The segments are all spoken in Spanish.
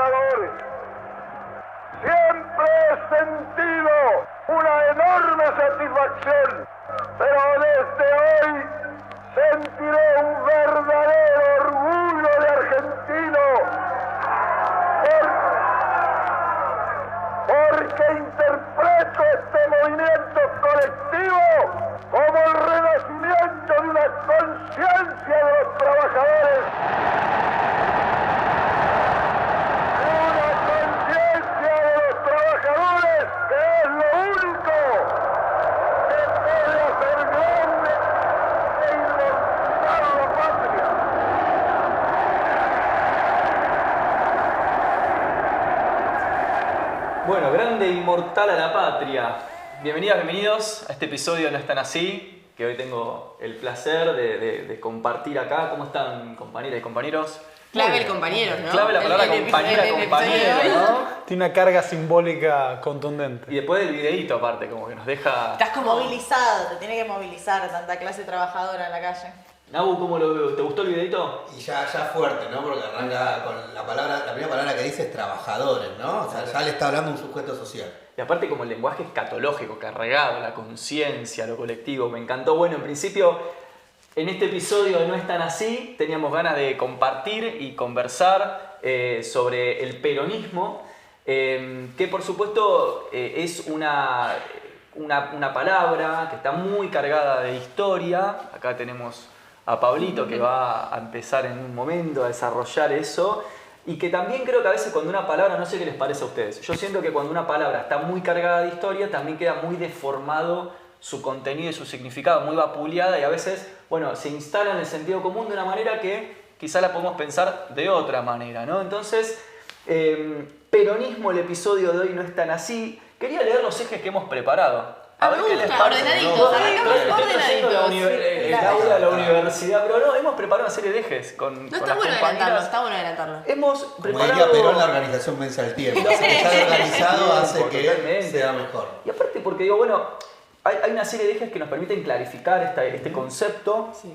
trabajadores. Siempre he sentido una enorme satisfacción, pero desde hoy sentiré un verdadero orgullo de argentino, porque interpreto este movimiento colectivo como el renacimiento de una conciencia de los trabajadores. Una conciencia de los trabajadores que es lo único que puede hacer grande e inmortal la patria. Bueno, grande e inmortal a la patria. Bienvenidas, bienvenidos a este episodio de No Están Así, que hoy tengo el placer de compartir acá. ¿Cómo están, compañeras y compañeros? Clave el compañero, ¿no? Clave la palabra compañera, compañero, ¿no? Tiene una carga simbólica contundente. Y después del videíto, aparte, como que nos deja... Estás como Movilizado, te tiene que movilizar tanta clase trabajadora en la calle. Nabu, ¿cómo lo veo? ¿Te gustó el videito? Y ya fuerte, ¿no? Porque arranca con la primera palabra que dice es trabajadores, ¿no? O sea, ya le está hablando un sujeto social. Y aparte como el lenguaje escatológico, cargado, la conciencia, lo colectivo, me encantó. Bueno, en principio, en este episodio de No Están Así, teníamos ganas de compartir y conversar sobre el peronismo, que por supuesto es una palabra que está muy cargada de historia. Acá tenemos a Pablito que va a empezar en un momento a desarrollar eso. Y que también creo que a veces cuando una palabra, no sé qué les parece a ustedes, yo siento que cuando una palabra está muy cargada de historia también queda muy deformado su contenido y su significado, muy vapuleada y a veces, bueno, se instala en el sentido común de una manera que quizá la podemos pensar de otra manera, ¿no? Entonces, peronismo, el episodio de hoy No Están Así. Quería leer los ejes que hemos preparado. A ver qué les parece. ordenaditos, arrancamos ordenaditos. El aula de la universidad, pero no, hemos preparado una serie de ejes con No está las bueno compañeras. adelantarlo, está bueno adelantarlo. Hemos Como preparado... diría Perón, la organización vence al tiempo. O sea, que estar organizado hace que Totalmente. sea mejor. Y aparte porque digo, bueno, hay una serie de ejes que nos permiten clarificar este concepto Sí.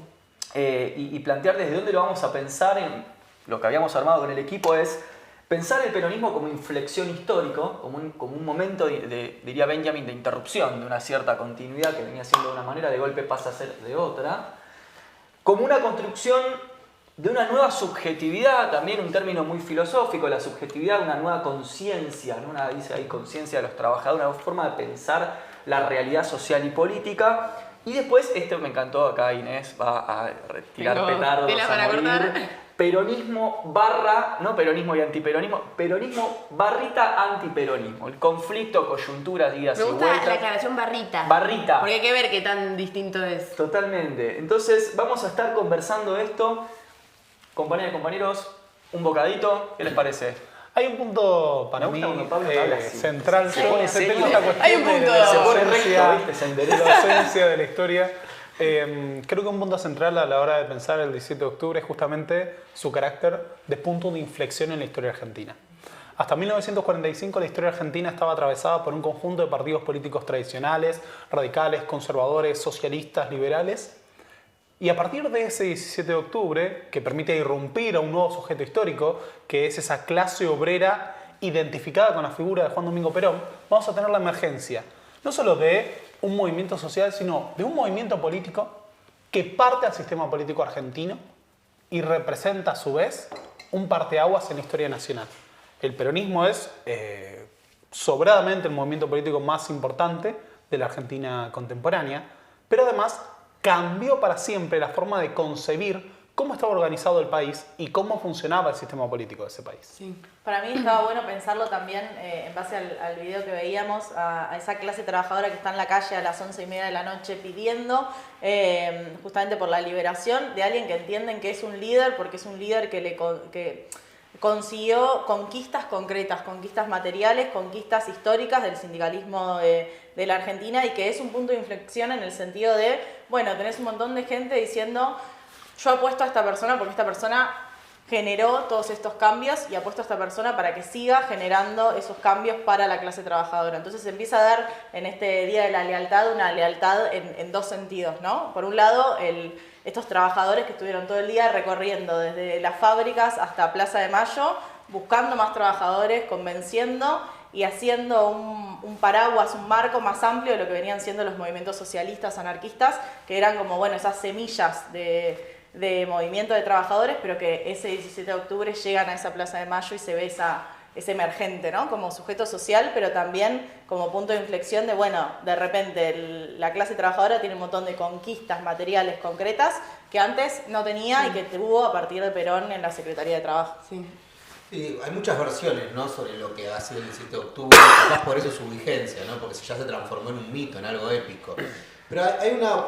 y plantear desde dónde lo vamos a pensar. En lo que habíamos armado con el equipo es pensar el peronismo como inflexión histórico, como un momento, diría Benjamin, de interrupción de una cierta continuidad que venía siendo de una manera, de golpe pasa a ser de otra, como una construcción de una nueva subjetividad, también un término muy filosófico, la subjetividad, una nueva conciencia, ¿no? Dice ahí conciencia de los trabajadores, una forma de pensar la realidad social y política. Y después, me encantó, acá Inés va a retirar Tengo petardos tela a para morir. cortar. Peronismo barra, no peronismo y antiperonismo, peronismo barrita antiperonismo. El conflicto, coyunturas, idas Me y gusta la vueltas. aclaración barrita. Barrita. Porque hay que ver qué tan distinto es. Totalmente. Entonces vamos a estar conversando esto. Compañeras y compañeros, un bocadito, ¿qué les parece? Hay un punto para Me mí gusta cuando Pablo habla así. central. Se Se pone tengo serio. esta cuestión Hay un punto. de la Se pone docencia, recto, ¿viste? Se de endereza. la docencia de la historia. Creo que un punto central a la hora de pensar el 17 de octubre es justamente su carácter de punto de inflexión en la historia argentina. Hasta 1945 la historia argentina estaba atravesada por un conjunto de partidos políticos tradicionales, radicales, conservadores, socialistas, liberales. Y a partir de ese 17 de octubre, que permite irrumpir a un nuevo sujeto histórico, que es esa clase obrera identificada con la figura de Juan Domingo Perón, vamos a tener la emergencia, no solo de un movimiento social, sino de un movimiento político que parte al sistema político argentino y representa a su vez un parteaguas en la historia nacional. El peronismo es sobradamente el movimiento político más importante de la Argentina contemporánea, pero además cambió para siempre la forma de concebir cómo estaba organizado el país y cómo funcionaba el sistema político de ese país. Sí. Para mí estaba bueno pensarlo también en base al video que veíamos, a esa clase trabajadora que está en la calle a las 11:30 de la noche pidiendo justamente por la liberación de alguien que entienden que es un líder, porque es un líder que consiguió conquistas concretas, conquistas materiales, conquistas históricas del sindicalismo de la Argentina y que es un punto de inflexión en el sentido de, bueno, tenés un montón de gente diciendo yo apuesto a esta persona porque esta persona generó todos estos cambios y apuesto a esta persona para que siga generando esos cambios para la clase trabajadora. Entonces se empieza a dar en este Día de la Lealtad una lealtad en dos sentidos, ¿no? Por un lado, estos trabajadores que estuvieron todo el día recorriendo desde las fábricas hasta Plaza de Mayo buscando más trabajadores, convenciendo y haciendo un paraguas, un marco más amplio de lo que venían siendo los movimientos socialistas, anarquistas, que eran como, bueno, esas semillas de movimiento de trabajadores, pero que ese 17 de octubre llegan a esa Plaza de Mayo y se ve ese emergente, ¿no? Como sujeto social, pero también como punto de inflexión de, bueno, de repente la clase trabajadora tiene un montón de conquistas materiales concretas que antes no tenía y que tuvo a partir de Perón en la Secretaría de Trabajo. Sí. Sí, hay muchas versiones, ¿no?, sobre lo que ha sido el 17 de octubre, quizás por eso su vigencia, ¿no?, porque ya se transformó en un mito, en algo épico. Pero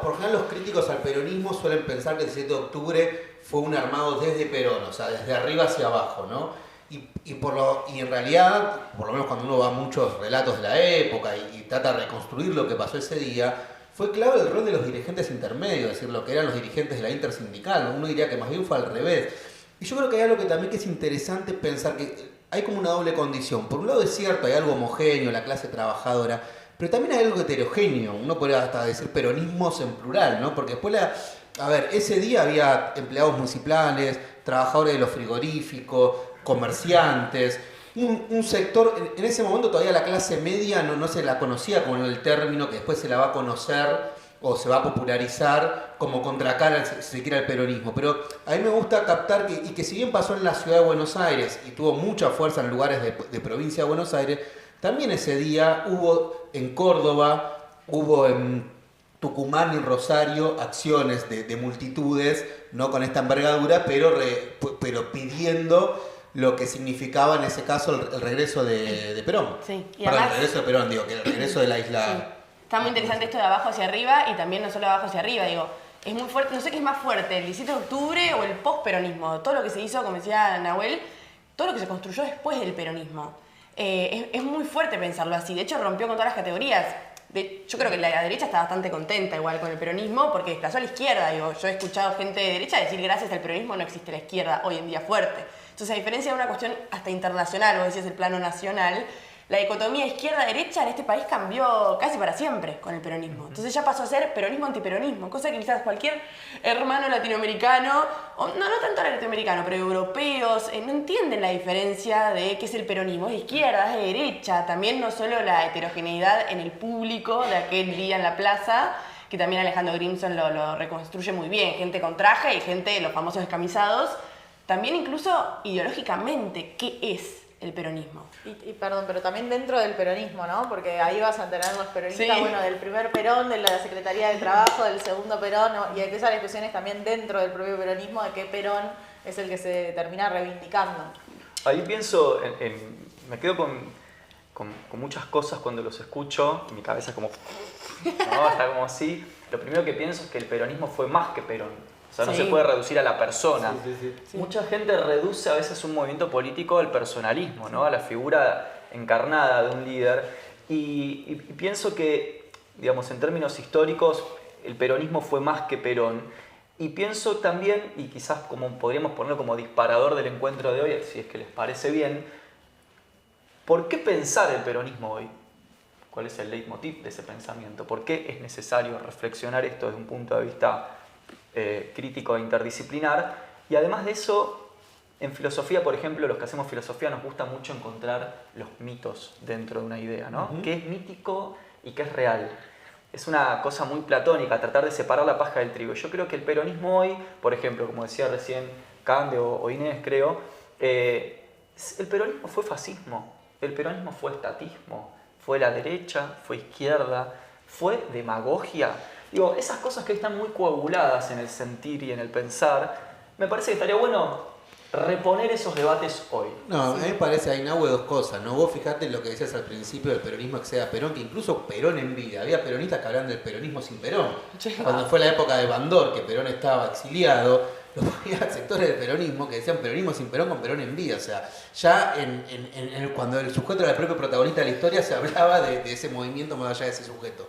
por general los críticos al peronismo suelen pensar que el 17 de octubre fue un armado desde Perón, o sea, desde arriba hacia abajo, ¿no? Y en realidad, por lo menos cuando uno va a muchos relatos de la época y trata de reconstruir lo que pasó ese día, fue clave el rol de los dirigentes intermedios, es decir, lo que eran los dirigentes de la intersindical, ¿no? Uno diría que más bien fue al revés. Y yo creo que hay algo que también que es interesante pensar, que hay como una doble condición. Por un lado es cierto, hay algo homogéneo, la clase trabajadora, pero también hay algo heterogéneo. Uno podría hasta decir peronismos en plural, ¿no? Porque después, ese día había empleados municipales, trabajadores de los frigoríficos, comerciantes, un sector, en ese momento todavía la clase media no se la conocía con el término que después se la va a conocer o se va a popularizar como contracara, si se quiere, al peronismo. Pero a mí me gusta captar que si bien pasó en la ciudad de Buenos Aires y tuvo mucha fuerza en lugares de provincia de Buenos Aires, también ese día hubo en Córdoba, hubo en Tucumán y Rosario acciones de multitudes, no con esta envergadura, pero pidiendo lo que significaba en ese caso el regreso de Perón. Sí, y Perdón, además, el regreso de Perón, digo, que el regreso de la isla... sí. Está muy interesante esto de abajo hacia arriba y también no solo de abajo hacia arriba, digo, es muy fuerte, no sé qué es más fuerte, el 17 de octubre o el post-peronismo, todo lo que se hizo, como decía Nahuel, todo lo que se construyó después del peronismo. Es muy fuerte pensarlo así, de hecho rompió con todas las categorías. Yo creo que la derecha está bastante contenta igual con el peronismo porque desplazó a la izquierda. Digo, yo he escuchado gente de derecha decir gracias al peronismo no existe la izquierda hoy en día fuerte. Entonces, a diferencia de una cuestión hasta internacional, vos decías el plano nacional, la dicotomía izquierda-derecha en este país cambió casi para siempre con el peronismo. Entonces ya pasó a ser peronismo-antiperonismo, cosa que quizás cualquier hermano latinoamericano, o no tanto latinoamericano, pero europeos, no entienden la diferencia de qué es el peronismo. Es de izquierda, es de derecha, también no solo la heterogeneidad en el público de aquel día en la plaza, que también Alejandro Grimson lo reconstruye muy bien, gente con traje y gente, los famosos descamisados, también incluso ideológicamente, ¿qué es el peronismo? Y perdón, pero también dentro del peronismo, ¿no? Porque ahí vas a tener los peronistas, Sí. bueno, del primer Perón, de la Secretaría de Trabajo, del segundo Perón, ¿no? Y empiezan discusiones también dentro del propio peronismo de qué Perón es el que se termina reivindicando. Ahí pienso, me quedo con muchas cosas cuando los escucho, y mi cabeza como, ¿no? Está como así. Lo primero que pienso es que el peronismo fue más que Perón. O sea, no Sí. se puede reducir a la persona. Sí. Mucha gente reduce a veces un movimiento político al personalismo, ¿no? A la figura encarnada de un líder. Y pienso que, digamos, en términos históricos, el peronismo fue más que Perón. Y pienso también, y quizás como podríamos ponerlo como disparador del encuentro de hoy, si es que les parece bien, ¿por qué pensar el peronismo hoy? ¿Cuál es el leitmotiv de ese pensamiento? ¿Por qué es necesario reflexionar esto desde un punto de vista crítico e interdisciplinar? Y además de eso, en filosofía, por ejemplo, los que hacemos filosofía nos gusta mucho encontrar los mitos dentro de una idea, ¿no? ¿Qué es mítico y qué es real? Es una cosa muy platónica, tratar de separar la paja del trigo. Yo creo que el peronismo hoy, por ejemplo, como decía recién Cande o Inés, creo, el peronismo fue fascismo, el peronismo fue estatismo, fue la derecha, fue izquierda, fue demagogia. Digo, esas cosas que están muy coaguladas en el sentir y en el pensar, me parece que estaría bueno reponer esos debates hoy. No, a mí me parece, Ainahue, dos cosas, ¿no? Vos fijate en lo que decías al principio del peronismo excede a Perón, que incluso Perón en vida, había peronistas que hablaban del peronismo sin Perón. Cuando fue la época de Bandor, que Perón estaba exiliado, había sectores del peronismo que decían peronismo sin Perón con Perón en vida. O sea, ya cuando el sujeto era el propio protagonista de la historia se hablaba de ese movimiento más allá de ese sujeto.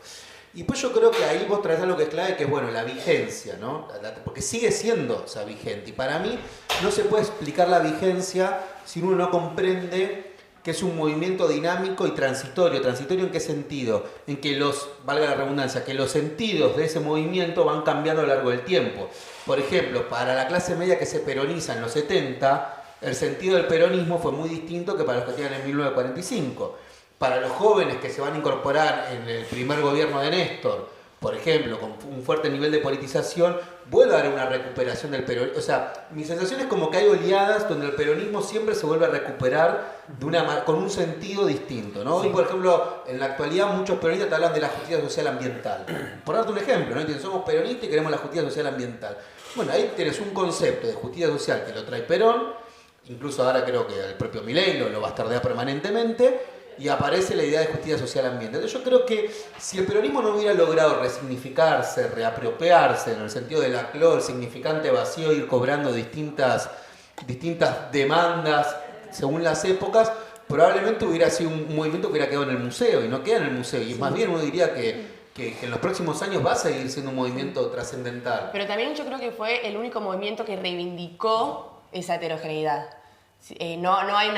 Y pues yo creo que ahí vos traes algo que es clave, que es, bueno, la vigencia, ¿no? Porque sigue siendo, o sea, vigente. Y para mí no se puede explicar la vigencia si uno no comprende que es un movimiento dinámico y transitorio. ¿Transitorio en qué sentido? En que valga la redundancia, que los sentidos de ese movimiento van cambiando a lo largo del tiempo. Por ejemplo, para la clase media que se peroniza en los 70, el sentido del peronismo fue muy distinto que para los que tienen en 1945. Para los jóvenes que se van a incorporar en el primer gobierno de Néstor, por ejemplo, con un fuerte nivel de politización, vuelve a haber una recuperación del peronismo. O sea, mi sensación es como que hay oleadas donde el peronismo siempre se vuelve a recuperar con un sentido distinto, ¿no? Sí. Hoy, por ejemplo, en la actualidad muchos peronistas te hablan de la justicia social ambiental. Por darte un ejemplo, ¿no? Dicen, somos peronistas y queremos la justicia social ambiental. Bueno, ahí tenés un concepto de justicia social que lo trae Perón, incluso ahora creo que el propio Milei lo bastardea permanentemente, y aparece la idea de justicia social ambiental. Entonces yo creo que si el peronismo no hubiera logrado resignificarse, reapropiarse, en el sentido de la CLO, el significante vacío, ir cobrando distintas demandas según las épocas, probablemente hubiera sido un movimiento que hubiera quedado en el museo, y no queda en el museo. Y más bien uno diría que en los próximos años va a seguir siendo un movimiento trascendental. Pero también yo creo que fue el único movimiento que reivindicó esa heterogeneidad. No hay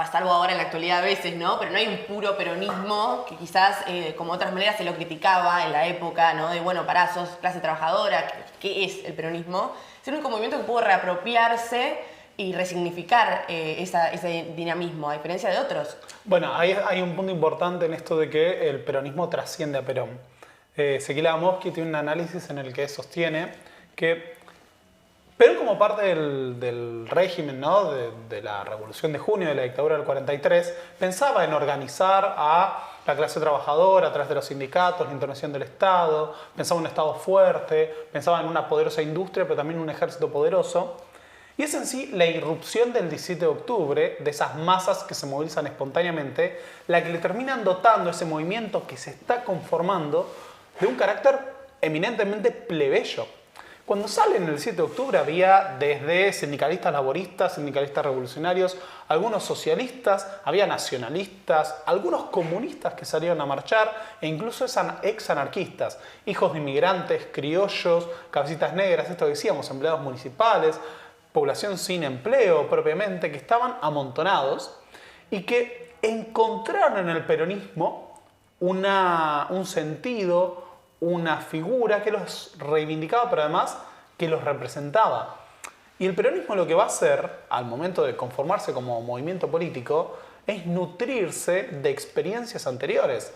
salvo ahora en la actualidad a veces, ¿no? Pero no hay un puro peronismo que quizás, como otras maneras, se lo criticaba en la época, ¿no? De, bueno, pará, sos clase trabajadora, ¿qué es el peronismo? Es el único movimiento que pudo reapropiarse y resignificar ese dinamismo, a diferencia de otros. Bueno, hay un punto importante en esto de que el peronismo trasciende a Perón. Ezequiel Adamowski tiene un análisis en el que sostiene que Perón, como parte del régimen, ¿no? de la Revolución de Junio, de la dictadura del 43, pensaba en organizar a la clase trabajadora a través de los sindicatos, la intervención del Estado, pensaba en un Estado fuerte, pensaba en una poderosa industria, pero también en un ejército poderoso. Y es en sí la irrupción del 17 de octubre, de esas masas que se movilizan espontáneamente, la que le terminan dotando ese movimiento que se está conformando de un carácter eminentemente plebeyo. Cuando sale en el 7 de octubre había desde sindicalistas laboristas, sindicalistas revolucionarios, algunos socialistas, había nacionalistas, algunos comunistas que salieron a marchar e incluso ex-anarquistas, hijos de inmigrantes, criollos, cabecitas negras, esto que decíamos, empleados municipales, población sin empleo propiamente, que estaban amontonados y que encontraron en el peronismo un sentido, una figura que los reivindicaba, pero además que los representaba. Y el peronismo lo que va a hacer, al momento de conformarse como movimiento político, es nutrirse de experiencias anteriores.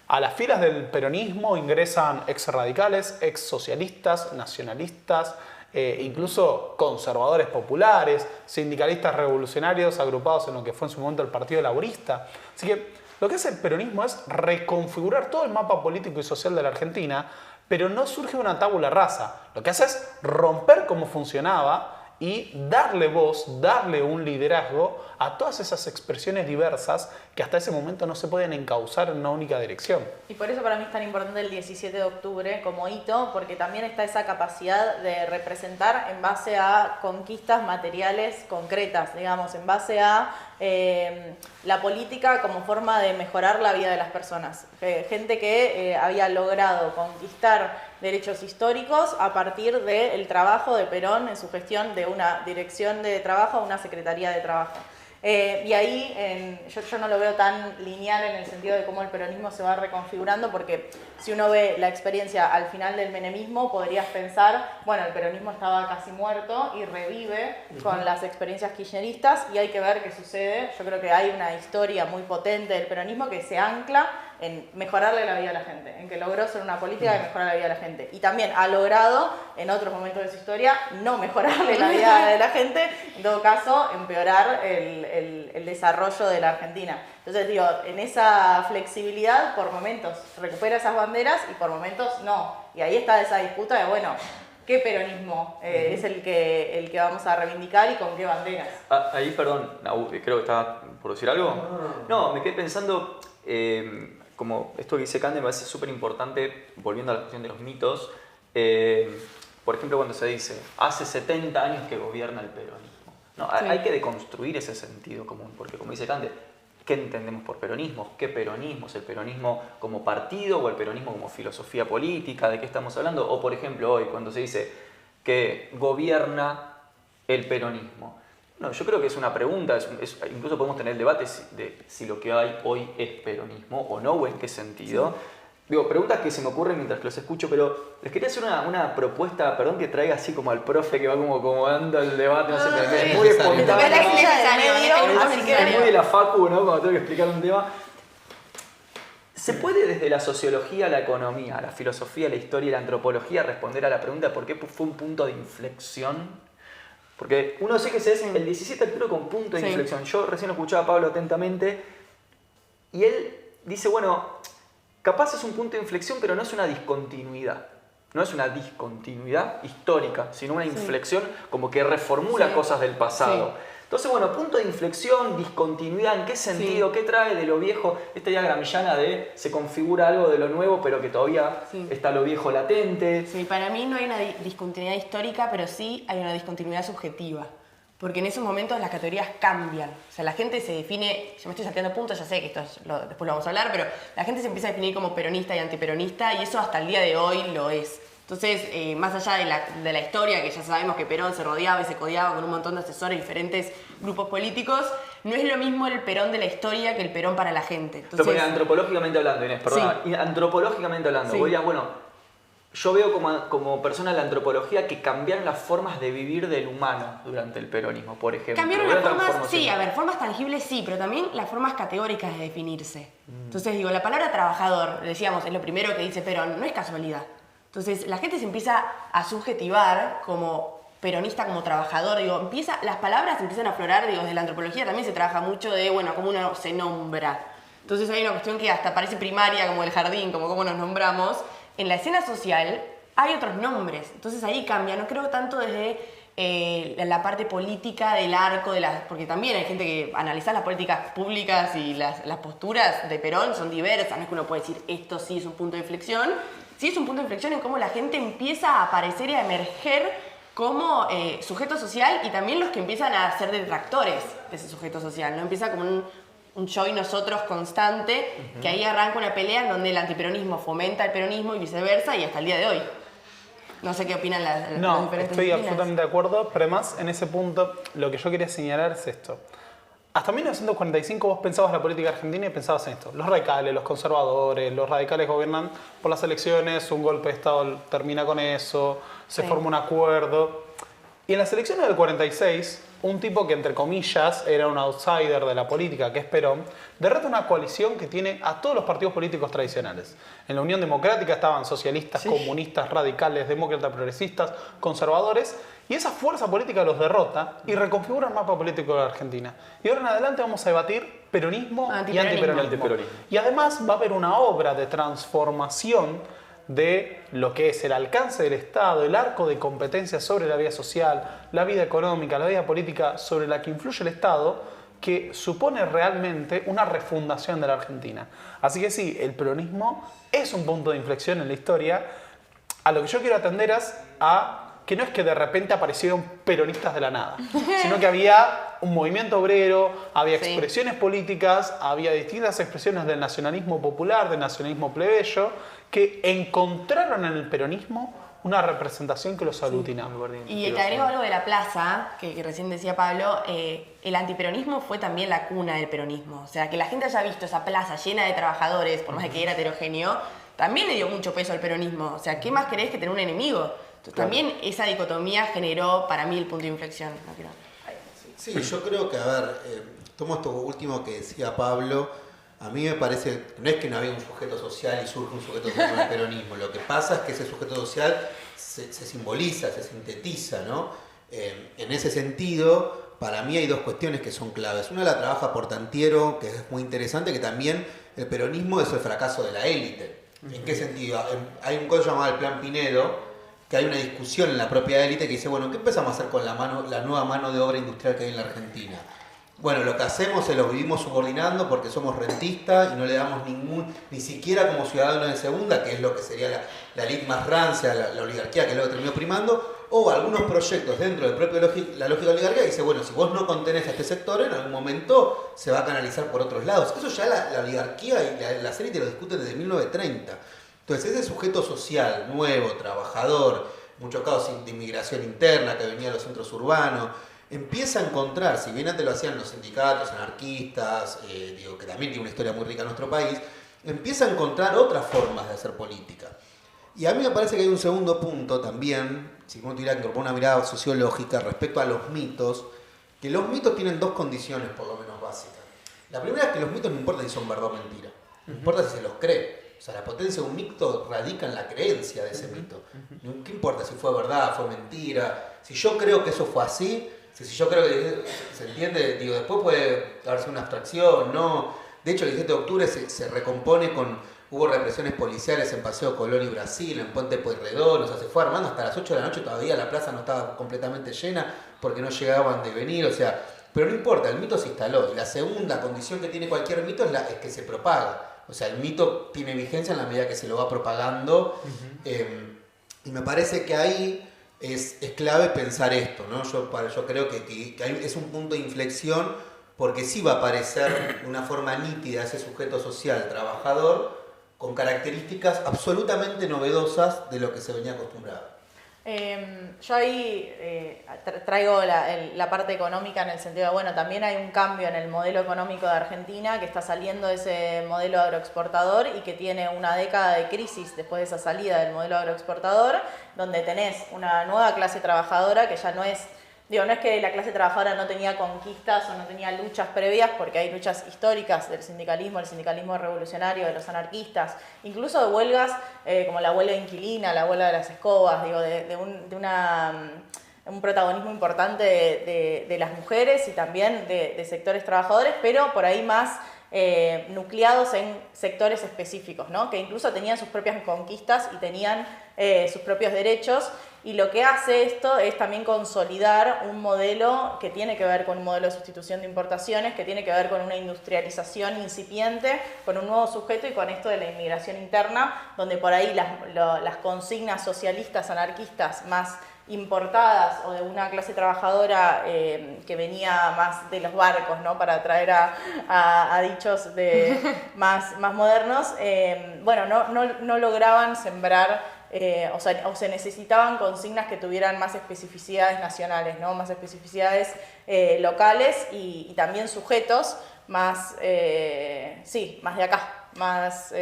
A las filas del peronismo ingresan ex-radicales, ex-socialistas, nacionalistas, incluso conservadores populares, sindicalistas revolucionarios agrupados en lo que fue en su momento el Partido Laborista. Así que lo que hace el peronismo es reconfigurar todo el mapa político y social de la Argentina, pero no surge una tabula rasa. Lo que hace es romper cómo funcionaba y darle voz, darle un liderazgo a todas esas expresiones diversas que hasta ese momento no se pueden encauzar en una única dirección. Y por eso para mí es tan importante el 17 de octubre como hito, porque también está esa capacidad de representar en base a conquistas materiales concretas, digamos, en base a la política como forma de mejorar la vida de las personas. Gente que había logrado conquistar derechos históricos a partir del trabajo de Perón en su gestión de una dirección de trabajo a una secretaría de trabajo. Y ahí yo no lo veo tan lineal en el sentido de cómo el peronismo se va reconfigurando, porque si uno ve la experiencia al final del menemismo, podrías pensar, bueno, el peronismo estaba casi muerto y revive con las experiencias kirchneristas, y hay que ver qué sucede. Yo creo que hay una historia muy potente del peronismo que se ancla en mejorarle la vida a la gente, en que logró ser una política de mejorar la vida de la gente. Y también ha logrado, en otros momentos de su historia, no mejorarle la vida de la gente, en todo caso, empeorar el desarrollo de la Argentina. Entonces, digo, en esa flexibilidad, por momentos recupera esas banderas y por momentos no. Y ahí está esa disputa de, bueno, ¿qué peronismo es el que vamos a reivindicar y con qué banderas? Ahí, perdón, creo que estaba por decir algo. No, me quedé pensando... como esto que dice Cande me parece súper importante, volviendo a la cuestión de los mitos. Por ejemplo, cuando se dice, hace 70 años que gobierna el peronismo. No, sí. Hay que deconstruir ese sentido común, porque como dice Cande, ¿qué entendemos por peronismo? ¿Qué peronismo? ¿Es el peronismo como partido o el peronismo como filosofía política? ¿De qué estamos hablando? O por ejemplo hoy, cuando se dice que gobierna el peronismo. No, yo creo que es una pregunta, incluso podemos tener el debate de si lo que hay hoy es peronismo o no, o en qué sentido. Sí. Digo, preguntas que se me ocurren mientras que los escucho, pero les quería hacer una propuesta, perdón que traiga así como al profe que va como dando el debate, no sé, es muy espontáneo. Es necesario, Es muy de la facu, ¿no? Cuando tengo que explicar un tema. ¿Se puede desde la sociología, la economía, la filosofía, la historia y la antropología responder a la pregunta de por qué fue un punto de inflexión? Porque uno sé que es el 17 de octubre con punto de inflexión. Yo recién lo escuchaba a Pablo atentamente y él dice, bueno, capaz es un punto de inflexión, pero no es una discontinuidad. No es una discontinuidad histórica, sino una inflexión como que reformula cosas del pasado. Entonces, bueno, punto de inflexión, discontinuidad, ¿en qué sentido? ¿Qué trae de lo viejo? Esta idea gramsciana de se configura algo de lo nuevo, pero que todavía está lo viejo latente. Sí, para mí no hay una discontinuidad histórica, pero sí hay una discontinuidad subjetiva. Porque en esos momentos las categorías cambian. O sea, la gente se define, yo me estoy salteando puntos, ya sé que esto después lo vamos a hablar, pero la gente se empieza a definir como peronista y antiperonista y eso hasta el día de hoy lo es. Entonces, más allá de la historia, que ya sabemos que Perón se rodeaba y se codeaba con un montón de asesores de diferentes grupos políticos, no es lo mismo el Perón de la historia que el Perón para la gente. Entonces, pero antropológicamente hablando, Inés, perdona, antropológicamente hablando, yo veo como persona de la antropología que cambiaron las formas de vivir del humano durante el peronismo, por ejemplo. Cambiaron las formas, sí, a ver, formas tangibles sí, pero también las formas categóricas de definirse. Entonces, digo, la palabra trabajador, decíamos, es lo primero que dice Perón, no es casualidad. Entonces, la gente se empieza a subjetivar como peronista, como trabajador, digo, las palabras empiezan a aflorar, digo, desde la antropología también se trabaja mucho de, bueno, cómo uno se nombra. Entonces hay una cuestión que hasta parece primaria, como el jardín, como cómo nos nombramos. En la escena social hay otros nombres, entonces ahí cambia, no creo tanto desde la parte política del arco, porque también hay gente que analiza las políticas públicas y las posturas de Perón son diversas, no es que uno puede decir esto sí es un punto de inflexión, sí es un punto de inflexión en cómo la gente empieza a aparecer y a emerger como sujeto social y también los que empiezan a ser detractores de ese sujeto social, ¿no? Empieza como un yo y nosotros constante, que ahí arranca una pelea en donde el antiperonismo fomenta el peronismo y viceversa y hasta el día de hoy. No sé qué opinan las diferentes No, estoy disciplinas. absolutamente de acuerdo, pero además en ese punto lo que yo quería señalar es esto. Hasta 1945 vos pensabas la política argentina y pensabas en esto. Los radicales, los conservadores, los radicales gobiernan por las elecciones, un golpe de Estado termina con eso, se forma un acuerdo. Y en las elecciones del 46, un tipo que entre comillas era un outsider de la política, que es Perón, derrota una coalición que tiene a todos los partidos políticos tradicionales. En la Unión Democrática estaban socialistas, comunistas, radicales, demócratas, progresistas, conservadores, y esa fuerza política los derrota y reconfigura el mapa político de la Argentina. Y ahora en adelante vamos a debatir peronismo y antiperonismo. Y además va a haber una obra de transformación de lo que es el alcance del Estado, el arco de competencias sobre la vida social, la vida económica, la vida política sobre la que influye el Estado, que supone realmente una refundación de la Argentina. Así que sí, el peronismo es un punto de inflexión en la historia. A lo que yo quiero atender es a que no es que de repente aparecieron peronistas de la nada, sino que había un movimiento obrero, había expresiones políticas, había distintas expresiones del nacionalismo popular, del nacionalismo plebeyo, que encontraron en el peronismo una representación que los aglutinaba. Y te agrego algo de la plaza, que recién decía Pablo, el antiperonismo fue también la cuna del peronismo. O sea, que la gente haya visto esa plaza llena de trabajadores, por más de que era heterogéneo, también le dio mucho peso al peronismo. O sea, ¿qué más querés que tener un enemigo? Entonces, también esa dicotomía generó para mí el punto de inflexión. No quiero... Sí, yo creo que, a ver, tomo esto último que decía Pablo. A mí me parece, no es que no había un sujeto social y surge un sujeto social con el peronismo. Lo que pasa es que ese sujeto social se simboliza, se sintetiza, ¿no? En ese sentido, para mí hay dos cuestiones que son claves. Una la trabaja Portantiero, que es muy interesante, que también el peronismo es el fracaso de la élite. ¿En qué sentido? Hay un cosa llamado el Plan Pinedo, que hay una discusión en la propia élite que dice, bueno, ¿qué empezamos a hacer con la nueva mano de obra industrial que hay en la Argentina? Bueno, lo que hacemos es lo vivimos subordinando porque somos rentistas y no le damos ni siquiera como ciudadanos de segunda, que es lo que sería la élite más rancia, la oligarquía, que es lo que terminó primando, o algunos proyectos dentro del propio la lógica oligarquía, dice, bueno, si vos no contenés a este sector, en algún momento se va a canalizar por otros lados. Eso ya la oligarquía y las élites lo discuten desde 1930. Entonces ese sujeto social, nuevo, trabajador, en muchos casos de inmigración interna que venía de los centros urbanos, empieza a encontrar, si bien antes lo hacían los sindicatos, anarquistas, que también tiene una historia muy rica en nuestro país, empieza a encontrar otras formas de hacer política. Y a mí me parece que hay un segundo punto también, si uno tuviera que incorporar una mirada sociológica respecto a los mitos, que los mitos tienen dos condiciones por lo menos básicas. La primera es que los mitos no importa si son verdad o mentira, no importa si se los cree. O sea, la potencia de un mito radica en la creencia de ese mito. ¿Qué importa si fue verdad, fue mentira? Si yo creo que eso fue así, si yo creo que se entiende, digo, después puede darse una abstracción, ¿no? De hecho, el 17 de octubre se recompone hubo represiones policiales en Paseo Colón y Brasil, en Puente Pueyrredón, o sea, se fue armando hasta las 8 de la noche, todavía la plaza no estaba completamente llena porque no llegaban de venir, o sea, pero no importa, el mito se instaló. Y la segunda condición que tiene cualquier mito es que se propaga. O sea, el mito tiene vigencia en la medida que se lo va propagando. Y me parece que ahí es clave pensar esto, ¿no? Yo creo que es un punto de inflexión, porque sí va a aparecer de una forma nítida ese sujeto social trabajador con características absolutamente novedosas de lo que se venía acostumbrado. Yo ahí traigo la parte económica en el sentido de, bueno, también hay un cambio en el modelo económico de Argentina, que está saliendo de ese modelo agroexportador y que tiene una década de crisis después de esa salida del modelo agroexportador, donde tenés una nueva clase trabajadora que ya no es... Digo, no es que la clase trabajadora no tenía conquistas o no tenía luchas previas, porque hay luchas históricas del sindicalismo, el sindicalismo revolucionario, de los anarquistas, incluso de huelgas como la huelga inquilina, la huelga de las escobas, digo, de un protagonismo importante de las mujeres y también de sectores trabajadores, pero por ahí más nucleados en sectores específicos, ¿no? Que incluso tenían sus propias conquistas y tenían sus propios derechos. Y lo que hace esto es también consolidar un modelo que tiene que ver con un modelo de sustitución de importaciones, que tiene que ver con una industrialización incipiente, con un nuevo sujeto y con esto de la inmigración interna, donde por ahí las consignas socialistas, anarquistas más importadas o de una clase trabajadora que venía más de los barcos, ¿no? Para traer a dichos más modernos, bueno, no lograban sembrar o se necesitaban consignas que tuvieran más especificidades nacionales, ¿no? Más especificidades locales y también sujetos más, más de acá, más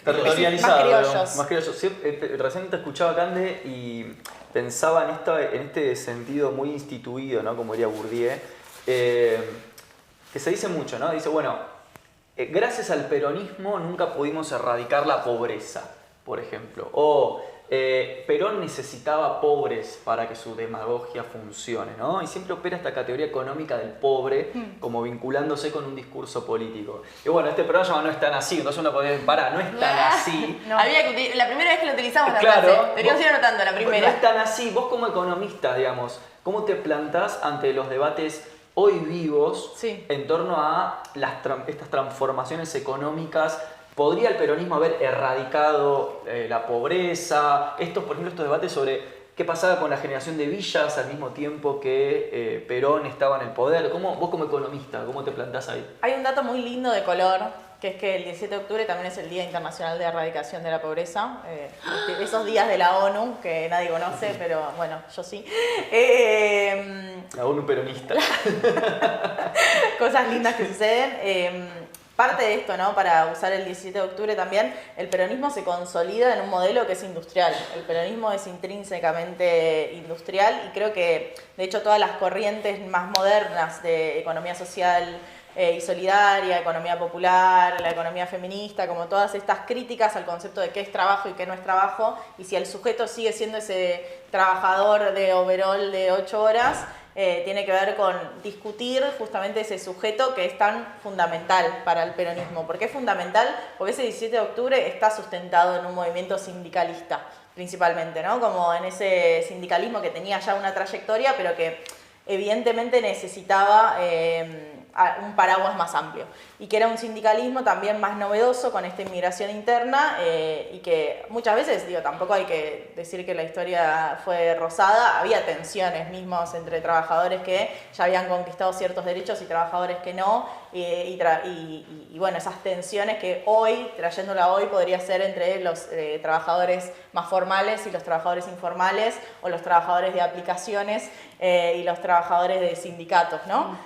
criollos. Más criollos. Sí, recién te escuchaba, Cande, y pensaba en este sentido muy instituido, ¿no? Como diría Bourdieu, que se dice mucho, ¿no? Dice, bueno, gracias al peronismo nunca pudimos erradicar la pobreza, por ejemplo. O Perón necesitaba pobres para que su demagogia funcione, ¿no? Y siempre opera esta categoría económica del pobre como vinculándose con un discurso político. Y bueno, este programa no es tan así, entonces uno puede parar, no es tan así. No. La primera vez que lo utilizamos la claro, frase, deberíamos ir anotando la primera. No es tan así. Vos como economista, digamos, ¿cómo te plantás ante los debates hoy vivos en torno a estas transformaciones económicas? ¿Podría el peronismo haber erradicado la pobreza? Por ejemplo, estos debates sobre qué pasaba con la generación de villas al mismo tiempo que Perón estaba en el poder. Vos como economista, ¿cómo te plantás ahí? Hay un dato muy lindo de color, que es que el 17 de octubre también es el Día Internacional de Erradicación de la Pobreza. Esos días de la ONU, que nadie conoce, pero bueno, yo sí. La ONU peronista. Cosas lindas que suceden. Parte de esto, ¿no? Para usar el 17 de octubre también, el peronismo se consolida en un modelo que es industrial. El peronismo es intrínsecamente industrial y creo que, de hecho, todas las corrientes más modernas de economía social y solidaria, economía popular, la economía feminista, como todas estas críticas al concepto de qué es trabajo y qué no es trabajo, y si el sujeto sigue siendo ese trabajador de overall de 8 horas, tiene que ver con discutir justamente ese sujeto que es tan fundamental para el peronismo. ¿Por qué es fundamental? Porque ese 17 de octubre está sustentado en un movimiento sindicalista, principalmente, ¿no? Como en ese sindicalismo que tenía ya una trayectoria, pero que evidentemente necesitaba un paraguas más amplio. Y que era un sindicalismo también más novedoso con esta inmigración interna y que muchas veces, tampoco hay que decir que la historia fue rosada, había tensiones mismos entre trabajadores que ya habían conquistado ciertos derechos y trabajadores que no, y bueno, esas tensiones que hoy, trayéndola hoy, podría ser entre los trabajadores más formales y los trabajadores informales, o los trabajadores de aplicaciones y los trabajadores de sindicatos, ¿no?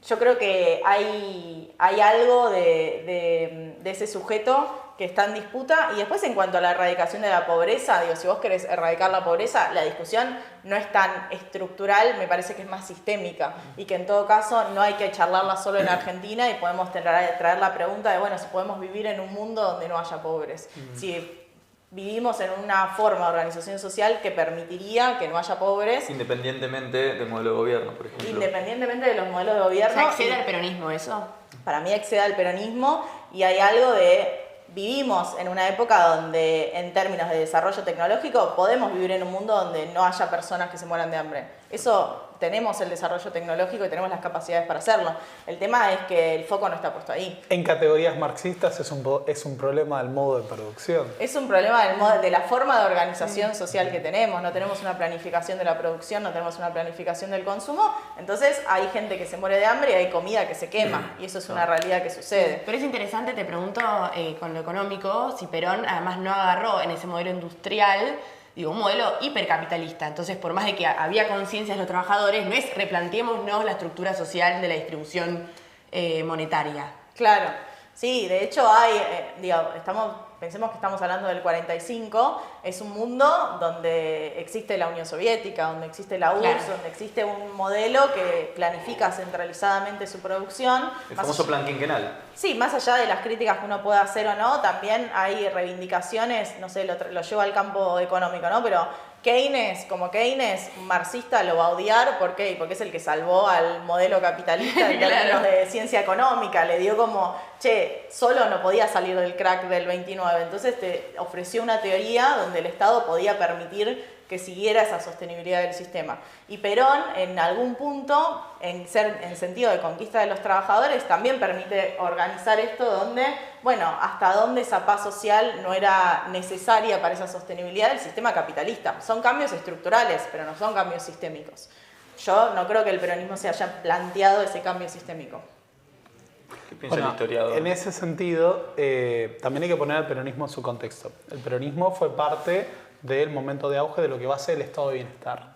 Yo creo que hay algo de ese sujeto que está en disputa. Y después, en cuanto a la erradicación de la pobreza, digo, si vos querés erradicar la pobreza, la discusión no es tan estructural, me parece que es más sistémica. Y que en todo caso no hay que charlarla solo en Argentina y podemos traer la pregunta de, bueno, si podemos vivir en un mundo donde no haya pobres. Si vivimos en una forma de organización social que permitiría que no haya pobres. Independientemente del modelo de gobierno, por ejemplo. Independientemente de los modelos de gobierno. ¿Se accede al peronismo eso? Para mí excede al peronismo y hay algo de... Vivimos en una época donde, en términos de desarrollo tecnológico, podemos vivir en un mundo donde no haya personas que se mueran de hambre. Eso, tenemos el desarrollo tecnológico y tenemos las capacidades para hacerlo. El tema es que el foco no está puesto ahí. En categorías marxistas es un problema del modo de producción. Es un problema de la forma de organización social que tenemos. No tenemos una planificación de la producción, no tenemos una planificación del consumo. Entonces hay gente que se muere de hambre y hay comida que se quema. Y eso es una realidad que sucede. Pero es interesante, te pregunto, con lo económico, si Perón además no agarró en ese modelo industrial, digo, un modelo hipercapitalista. Entonces, por más de que había conciencia de los trabajadores, no es replanteémonos la estructura social de la distribución monetaria. Claro, sí, de hecho hay, pensemos que estamos hablando del 45, es un mundo donde existe la Unión Soviética, donde existe la URSS, Claro. donde existe un modelo que planifica centralizadamente su producción. El famoso plan quinquenal. Sí, más allá de las críticas que uno pueda hacer o no, también hay reivindicaciones, no sé, lo llevo al campo económico, ¿no? Pero como Keynes, un marxista lo va a odiar, ¿por qué? Porque es el que salvó al modelo capitalista en términos de ciencia económica, le dio como, solo no podía salir del crack del 29, entonces te ofreció una teoría donde el Estado podía permitir que siguiera esa sostenibilidad del sistema. Y Perón, en algún punto, en sentido de conquista de los trabajadores, también permite organizar esto donde, bueno, hasta dónde esa paz social no era necesaria para esa sostenibilidad del sistema capitalista. Son cambios estructurales, pero no son cambios sistémicos. Yo no creo que el peronismo se haya planteado ese cambio sistémico. ¿Qué piensa el historiador? En ese sentido, también hay que poner al peronismo en su contexto. El peronismo fue parte del momento de auge de lo que va a ser el estado de bienestar.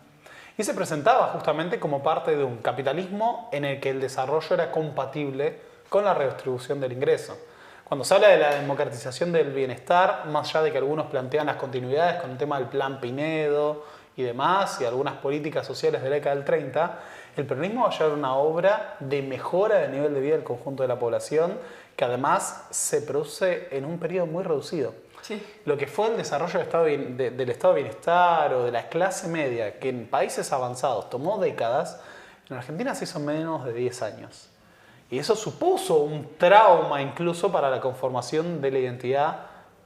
Y se presentaba justamente como parte de un capitalismo en el que el desarrollo era compatible con la redistribución del ingreso. Cuando se habla de la democratización del bienestar, más allá de que algunos plantean las continuidades con el tema del Plan Pinedo y demás, y algunas políticas sociales de la década del 30, el peronismo va a llevar una obra de mejora del nivel de vida del conjunto de la población, que además se produce en un periodo muy reducido. Sí. Lo que fue el desarrollo del estado de bienestar o de la clase media, que en países avanzados tomó décadas, en Argentina se hizo en menos de 10 años. Y eso supuso un trauma incluso para la conformación de la identidad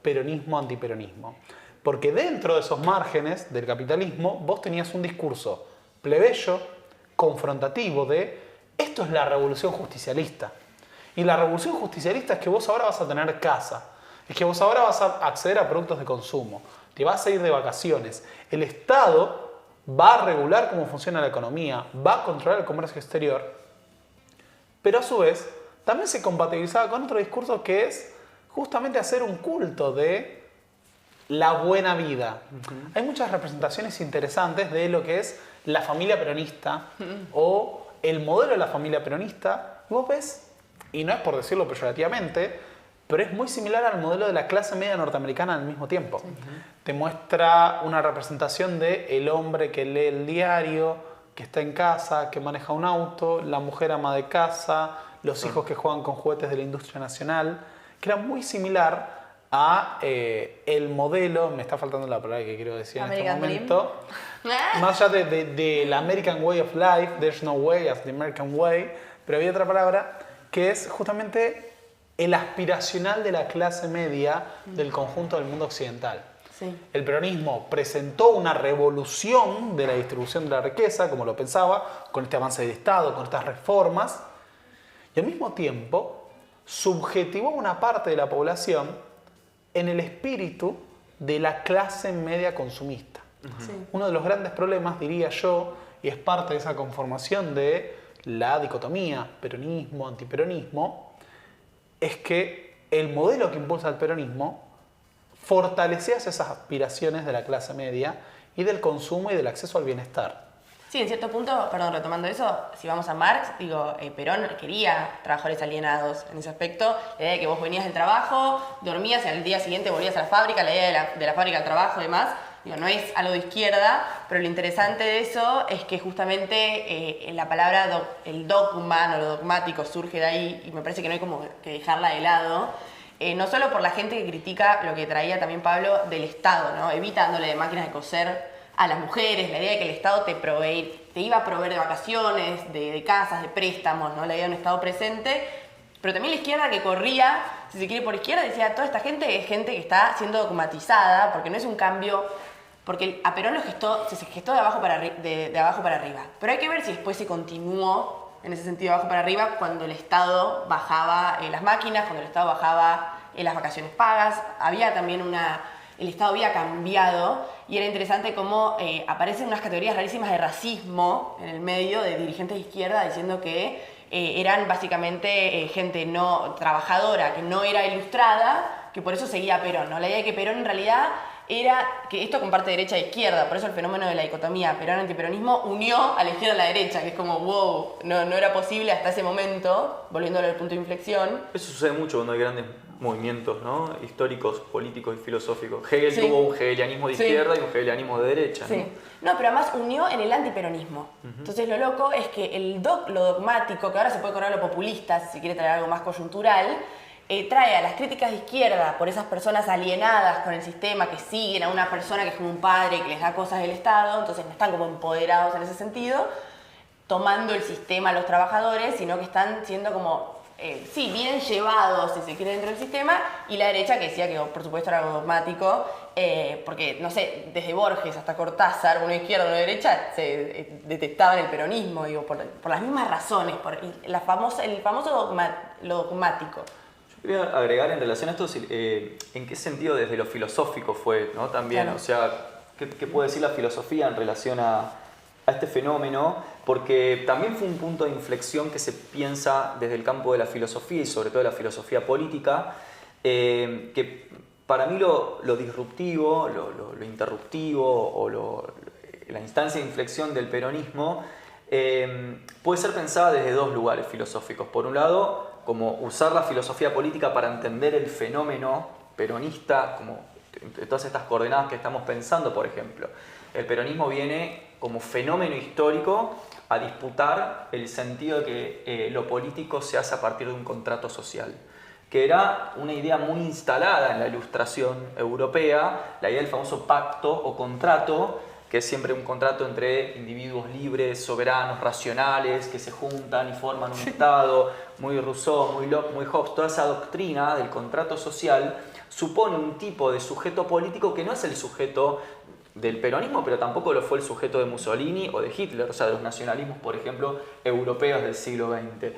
peronismo-antiperonismo. Porque dentro de esos márgenes del capitalismo vos tenías un discurso plebeyo, confrontativo de esto es la revolución justicialista. Y la revolución justicialista es que vos ahora vas a tener casa. Es que vos ahora vas a acceder a productos de consumo, te vas a ir de vacaciones. El Estado va a regular cómo funciona la economía, va a controlar el comercio exterior, pero a su vez también se compatibilizaba con otro discurso que es justamente hacer un culto de la buena vida. Hay muchas representaciones interesantes de lo que es la familia peronista o el modelo de la familia peronista. Y vos ves, y no es por decirlo peyorativamente, pero es muy similar al modelo de la clase media norteamericana al mismo tiempo. Te muestra una representación de el hombre que lee el diario, que está en casa, que maneja un auto, la mujer ama de casa, los hijos que juegan con juguetes de la industria nacional, que era muy similar a el modelo, me está faltando la palabra que quiero decir American en este momento, más allá del American Way of Life, there's no way as the American Way, pero había otra palabra que es justamente el aspiracional de la clase media del conjunto del mundo occidental. Sí. El peronismo presentó una revolución de la distribución de la riqueza, como lo pensaba, con este avance del Estado, con estas reformas, y al mismo tiempo subjetivó una parte de la población en el espíritu de la clase media consumista. Sí. Uno de los grandes problemas, diría yo, y es parte de esa conformación de la dicotomía peronismo-antiperonismo, es que el modelo que impulsa el peronismo fortalecía esas aspiraciones de la clase media y del consumo y del acceso al bienestar. Sí, en cierto punto, perdón, retomando eso, si vamos a Marx, digo, Perón quería trabajadores alienados en ese aspecto. La idea de que vos venías del trabajo, dormías y al día siguiente volvías a la fábrica, la idea de la fábrica al trabajo y demás, digo, no es algo de izquierda, pero lo interesante de eso es que justamente la palabra, el dogma, no lo dogmático, surge de ahí y me parece que no hay como que dejarla de lado. No solo por la gente que critica lo que traía también Pablo del Estado, ¿no? Evitándole de máquinas de coser a las mujeres, la idea de que el Estado te iba a proveer de vacaciones, de casas, de préstamos, ¿no? La idea de un Estado presente, pero también la izquierda que corría, si se quiere por izquierda, decía, toda esta gente es gente que está siendo dogmatizada, porque no es un cambio, porque a Perón se gestó de abajo para arriba, pero hay que ver si después se continuó en ese sentido de abajo para arriba cuando el Estado bajaba las máquinas, cuando el Estado bajaba las vacaciones pagas, había también el Estado había cambiado y era interesante cómo aparecen unas categorías rarísimas de racismo en el medio de dirigentes de izquierda diciendo que eran básicamente gente no trabajadora, que no era ilustrada, que por eso seguía a Perón, ¿no? La idea de que Perón en realidad era, que esto comparte derecha e izquierda, por eso el fenómeno de la dicotomía Perón-antiperonismo unió a la izquierda a la derecha, que es como, wow, no era posible hasta ese momento, volviéndolo al punto de inflexión. Eso sucede mucho cuando hay grandes movimientos, ¿no? Históricos, políticos y filosóficos. Hegel Sí. tuvo un hegelianismo de Sí. izquierda y un hegelianismo de derecha, ¿no? Sí. No, pero además unió en el antiperonismo. Entonces lo loco es que lo dogmático, que ahora se puede correr a lo populista, si se quiere traer algo más coyuntural, trae a las críticas de izquierda por esas personas alienadas con el sistema, que siguen a una persona que es como un padre que les da cosas del Estado, entonces no están como empoderados en ese sentido, tomando el sistema a los trabajadores, sino que están siendo como sí, bien llevados, si se quiere, dentro del sistema, y la derecha que decía que, por supuesto, era algo dogmático, porque, no sé, desde Borges hasta Cortázar, una izquierda y una derecha, se detestaban el peronismo, digo, por las mismas razones, por el famoso lo dogmático. Yo quería agregar en relación a esto, ¿en qué sentido desde lo filosófico fue, ¿no? También, Claro. o sea, ¿qué puede decir la filosofía en relación a este fenómeno? Porque también fue un punto de inflexión que se piensa desde el campo de la filosofía y sobre todo de la filosofía política, que para mí lo disruptivo, lo interruptivo o la instancia de inflexión del peronismo puede ser pensada desde dos lugares filosóficos. Por un lado, como usar la filosofía política para entender el fenómeno peronista, como todas estas coordenadas que estamos pensando, por ejemplo. El peronismo viene como fenómeno histórico a disputar el sentido de que lo político se hace a partir de un contrato social, que era una idea muy instalada en la Ilustración europea, la idea del famoso pacto o contrato, que es siempre un contrato entre individuos libres, soberanos, racionales, que se juntan y forman un Estado, muy Rousseau, muy Locke, muy Hobbes. Toda esa doctrina del contrato social supone un tipo de sujeto político que no es el sujeto del peronismo, pero tampoco lo fue el sujeto de Mussolini o de Hitler, o sea, de los nacionalismos, por ejemplo, europeos del siglo XX.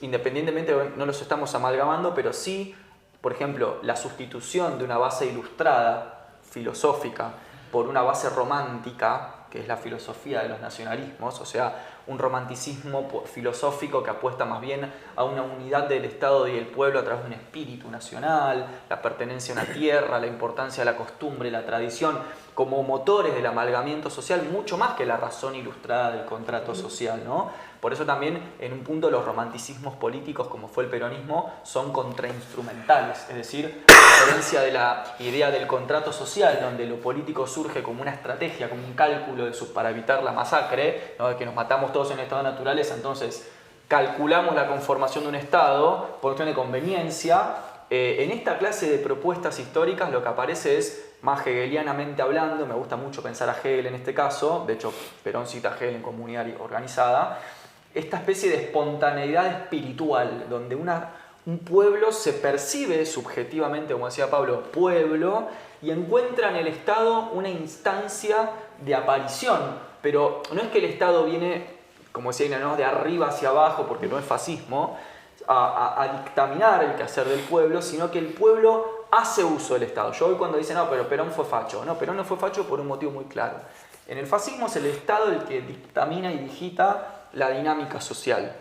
Independientemente, no los estamos amalgamando, pero sí, por ejemplo, la sustitución de una base ilustrada, filosófica, por una base romántica, que es la filosofía de los nacionalismos, o sea, un romanticismo filosófico que apuesta más bien a una unidad del Estado y del pueblo a través de un espíritu nacional, la pertenencia a una tierra, la importancia de la costumbre, la tradición, como motores del amalgamiento social, mucho más que la razón ilustrada del contrato social, ¿no? Por eso también, en un punto, los romanticismos políticos, como fue el peronismo, son contrainstrumentales, es decir, a diferencia de la idea del contrato social, donde lo político surge como una estrategia, como un cálculo para evitar la masacre, ¿no? De que nos matamos todos en estado de naturaleza, entonces calculamos la conformación de un Estado por cuestión de conveniencia. En esta clase de propuestas históricas lo que aparece es, más hegelianamente hablando, me gusta mucho pensar a Hegel en este caso, de hecho Perón cita a Hegel en Comunidad Organizada, esta especie de espontaneidad espiritual, donde un pueblo se percibe subjetivamente, como decía Pablo, pueblo, y encuentra en el Estado una instancia de aparición, pero no es que el Estado viene, como decía, ¿no?, de arriba hacia abajo, porque no es fascismo, a dictaminar el quehacer del pueblo, sino que el pueblo hace uso del Estado. Yo hoy cuando dicen, no, pero Perón fue facho, no, Perón no fue facho por un motivo muy claro. En el fascismo es el Estado el que dictamina y digita la dinámica social.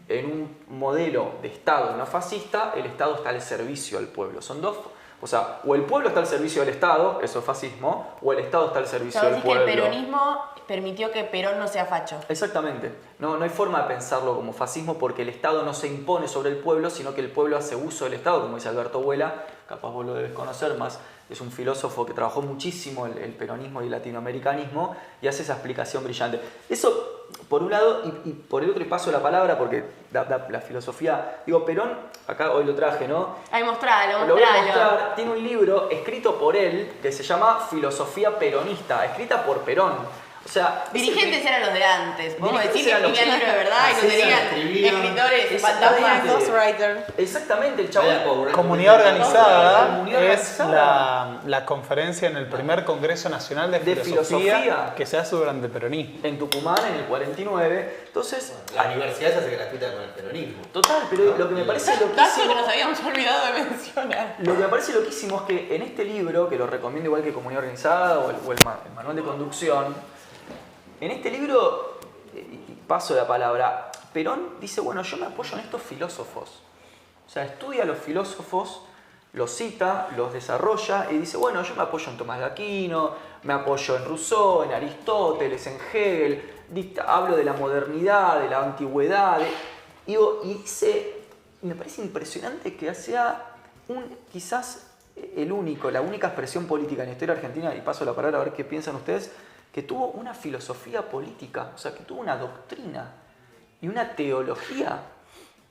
En un modelo de Estado no fascista, el Estado está al servicio del pueblo. Son dos O sea, o el pueblo está al servicio del Estado, eso es fascismo, o el Estado está al O servicio sea, del decís que pueblo. el peronismo permitió que Perón no sea facho. Exactamente. No hay forma de pensarlo como fascismo porque el Estado no se impone sobre el pueblo, sino que el pueblo hace uso del Estado, como dice Alberto Huela, capaz vos lo debes conocer más, es un filósofo que trabajó muchísimo el peronismo y el latinoamericanismo y hace esa explicación brillante. Eso, por un lado, y por el otro, y paso la palabra porque la filosofía, digo, Perón, acá hoy lo traje, ¿no? Ay, mostralo. Lo voy a mostrar, tiene un libro escrito por él que se llama Filosofía Peronista, escrita por Perón. O sea, Dirigentes eran los de antes. Podemos Dirigentes decir que eran los escribían libros de verdad y no tenían escribían. escritores Exactamente. fantasmas. Ghostwriter. Exactamente, el Vaya chabón. pobre. Comunidad organizada Comunidad es organizada. la conferencia en el primer Congreso Nacional de De Filosofía Filosofía. que se hace durante el peronismo. En Tucumán, en el 49. Entonces, La universidad se hace gratuita con el peronismo. total, pero lo que me parece Dato que loquísimo... nos habíamos olvidado de mencionar. Lo que me parece loquísimo es que en este libro, que lo recomiendo igual que Comunidad Organizada o el manual de conducción, en este libro, y paso la palabra, Perón dice, bueno, yo me apoyo en estos filósofos. O sea, estudia a los filósofos, los cita, los desarrolla y dice, bueno, yo me apoyo en Tomás de Aquino, me apoyo en Rousseau, en Aristóteles, en Hegel, hablo de la modernidad, de la antigüedad, y dice, me parece impresionante que sea quizás la única expresión política en la historia argentina, y paso la palabra a ver qué piensan ustedes, que tuvo una filosofía política, o sea, que tuvo una doctrina y una teología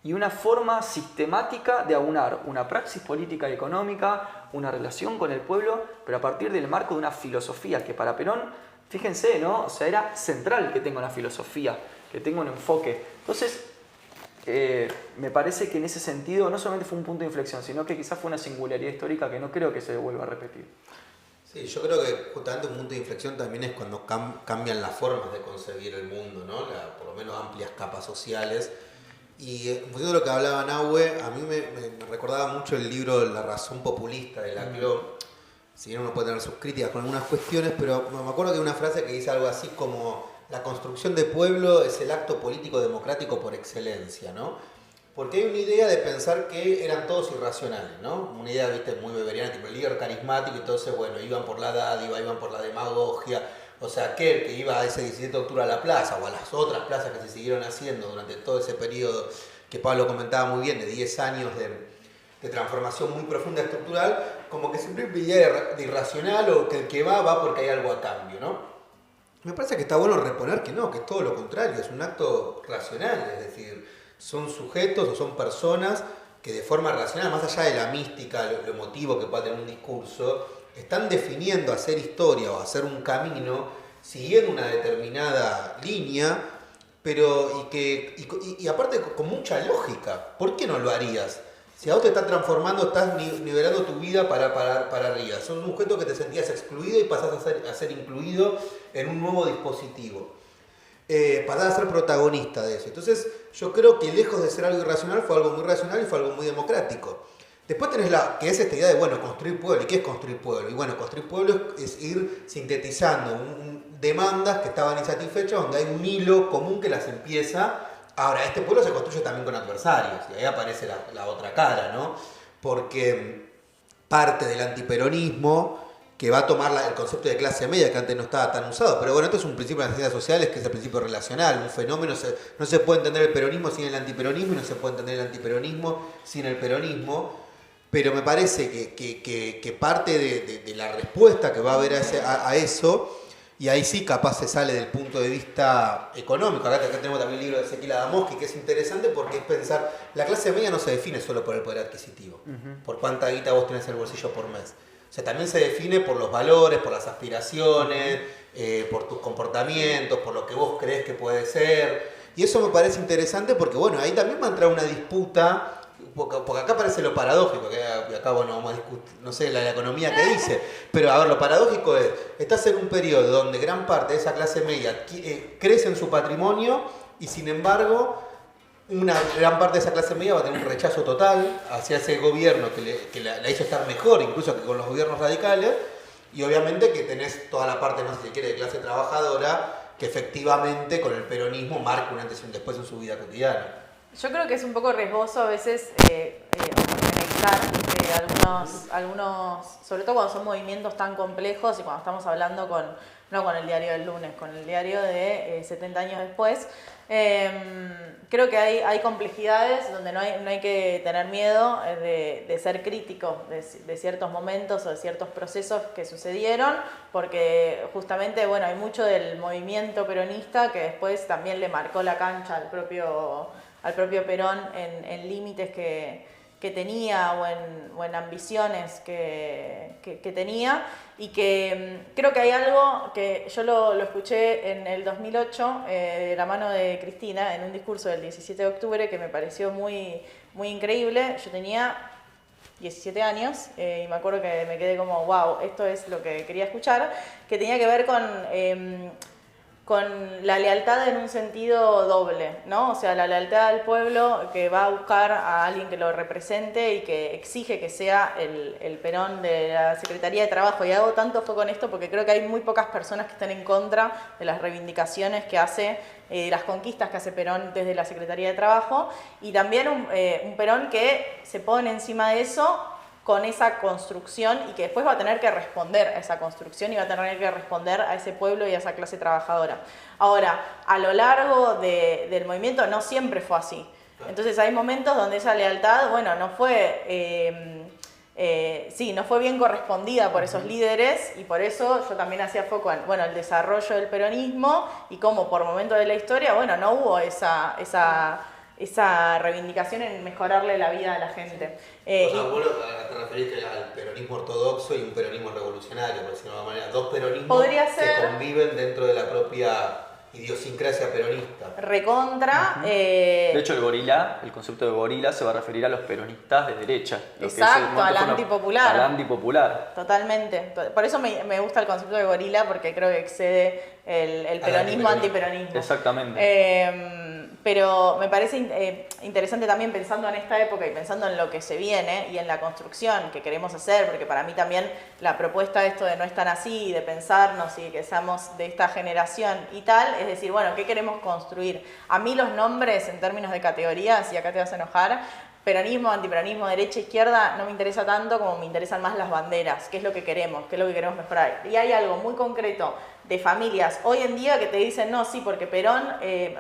y una forma sistemática de aunar una praxis política y económica, una relación con el pueblo, pero a partir del marco de una filosofía que para Perón, fíjense, ¿no? O sea, era central que tenga una filosofía, que tenga un enfoque. Entonces, me parece que en ese sentido no solamente fue un punto de inflexión, sino que quizás fue una singularidad histórica que no creo que se vuelva a repetir. Sí, yo creo que justamente un punto de inflexión también es cuando cambian las formas de concebir el mundo, ¿no? Por lo menos amplias capas sociales. Y en función de lo que hablaba Nahue, a mí me recordaba mucho el libro La razón populista de Laclau. Si bien uno puede tener sus críticas con algunas cuestiones, pero me acuerdo que hay una frase que dice algo así como la construcción de pueblo es el acto político democrático por excelencia, ¿no? Porque hay una idea de pensar que eran todos irracionales, ¿no? Una idea, viste, muy beberiana, tipo el líder carismático, entonces, bueno, iban por la dádiva, iban por la demagogia. O sea, aquel que iba a ese 17 de octubre a la plaza o a las otras plazas que se siguieron haciendo durante todo ese periodo que Pablo comentaba muy bien, de 10 años de transformación muy profunda estructural, como que siempre hay idea de irracional o que el que va porque hay algo a cambio, ¿no? Me parece que está bueno reponer que no, que es todo lo contrario, es un acto racional, es decir, son sujetos o son personas que de forma racional, más allá de la mística, lo emotivo que pueda tener un discurso, están definiendo hacer historia o hacer un camino siguiendo una determinada línea, pero y aparte con mucha lógica. ¿Por qué no lo harías? Si a vos te estás transformando, estás nivelando tu vida para arriba. Sos un sujeto que te sentías excluido y pasás a ser incluido en un nuevo dispositivo. Pasás a ser protagonista de eso. Entonces yo creo que lejos de ser algo irracional, fue algo muy racional y fue algo muy democrático. Después tenés que es esta idea de, bueno, construir pueblo. ¿Y qué es construir pueblo? Y bueno, construir pueblo es ir sintetizando demandas que estaban insatisfechas, donde hay un hilo común que las empieza. Ahora, este pueblo se construye también con adversarios, y ahí aparece la otra cara, ¿no? Porque parte del antiperonismo, que va a tomar el concepto de clase media, que antes no estaba tan usado, pero bueno, esto es un principio de las ciencias sociales, que es el principio relacional, un fenómeno, no se puede entender el peronismo sin el antiperonismo, y no se puede entender el antiperonismo sin el peronismo. Pero me parece que parte de la respuesta que va a haber a eso, y ahí sí capaz se sale del punto de vista económico. Acá tenemos también el libro de Ezequiel Adamowski, que es interesante porque es pensar, la clase media no se define solo por el poder adquisitivo, por cuánta guita vos tenés en el bolsillo por mes. O sea, también se define por los valores, por las aspiraciones, por tus comportamientos, por lo que vos creés que puede ser. Y eso me parece interesante porque, bueno, ahí también va a entrar una disputa. Porque acá parece lo paradójico, que acá, bueno, vamos a discutir, no sé, la economía que dice, pero a ver, lo paradójico es, estás en un periodo donde gran parte de esa clase media crece en su patrimonio y sin embargo, una gran parte de esa clase media va a tener un rechazo total hacia ese gobierno que la hizo estar mejor, incluso que con los gobiernos radicales, y obviamente que tenés toda la parte, no sé si quiere, de clase trabajadora, que efectivamente con el peronismo marca un antes y un después en su vida cotidiana. Yo creo que es un poco riesgoso a veces homogeneizar explicar algunos, sobre todo cuando son movimientos tan complejos y cuando estamos hablando no con el diario del lunes, con el diario de 70 años después. Creo que hay complejidades donde no hay que tener miedo de ser crítico de ciertos momentos o de ciertos procesos que sucedieron, porque justamente, bueno, hay mucho del movimiento peronista que después también le marcó la cancha al propio Perón en límites que tenía o en ambiciones que tenía, y que creo que hay algo que yo lo escuché en el 2008 de la mano de Cristina en un discurso del 17 de octubre que me pareció muy, muy increíble. Yo tenía 17 años y me acuerdo que me quedé como, wow, esto es lo que quería escuchar, que tenía que ver con la lealtad en un sentido doble, ¿no? O sea, la lealtad al pueblo que va a buscar a alguien que lo represente y que exige que sea el Perón de la Secretaría de Trabajo. Y hago tanto foco en esto porque creo que hay muy pocas personas que están en contra de las reivindicaciones que hace, las conquistas que hace Perón desde la Secretaría de Trabajo, y también un Perón que se pone encima de eso con esa construcción y que después va a tener que responder a esa construcción y va a tener que responder a ese pueblo y a esa clase trabajadora. Ahora, a lo largo del movimiento no siempre fue así. Entonces hay momentos donde esa lealtad, bueno, no fue bien correspondida por esos líderes, y por eso yo también hacía foco en, bueno, el desarrollo del peronismo y cómo por momentos de la historia, bueno, no hubo esa reivindicación en mejorarle la vida a la gente. Vos te referís al peronismo ortodoxo y un peronismo revolucionario, por decirlo de alguna manera, dos peronismos podría ser, que conviven dentro de la propia idiosincrasia peronista. Recontra. De hecho, el concepto de gorila se va a referir a los peronistas de derecha. Exacto, al antipopular. Al antipopular. Totalmente. Por eso me gusta el concepto de gorila, porque creo que excede el peronismo antiperonismo. Exactamente. Pero me parece interesante también, pensando en esta época y pensando en lo que se viene y en la construcción que queremos hacer, porque para mí también la propuesta de esto de no es tan así, de pensarnos y que seamos de esta generación y tal, es decir, bueno, ¿qué queremos construir? A mí los nombres en términos de categorías, y acá te vas a enojar, peronismo, antiperonismo, derecha, izquierda, no me interesa tanto como me interesan más las banderas, qué es lo que queremos, qué es lo que queremos mejorar. Y hay algo muy concreto de familias hoy en día que te dicen, no, sí, porque Perón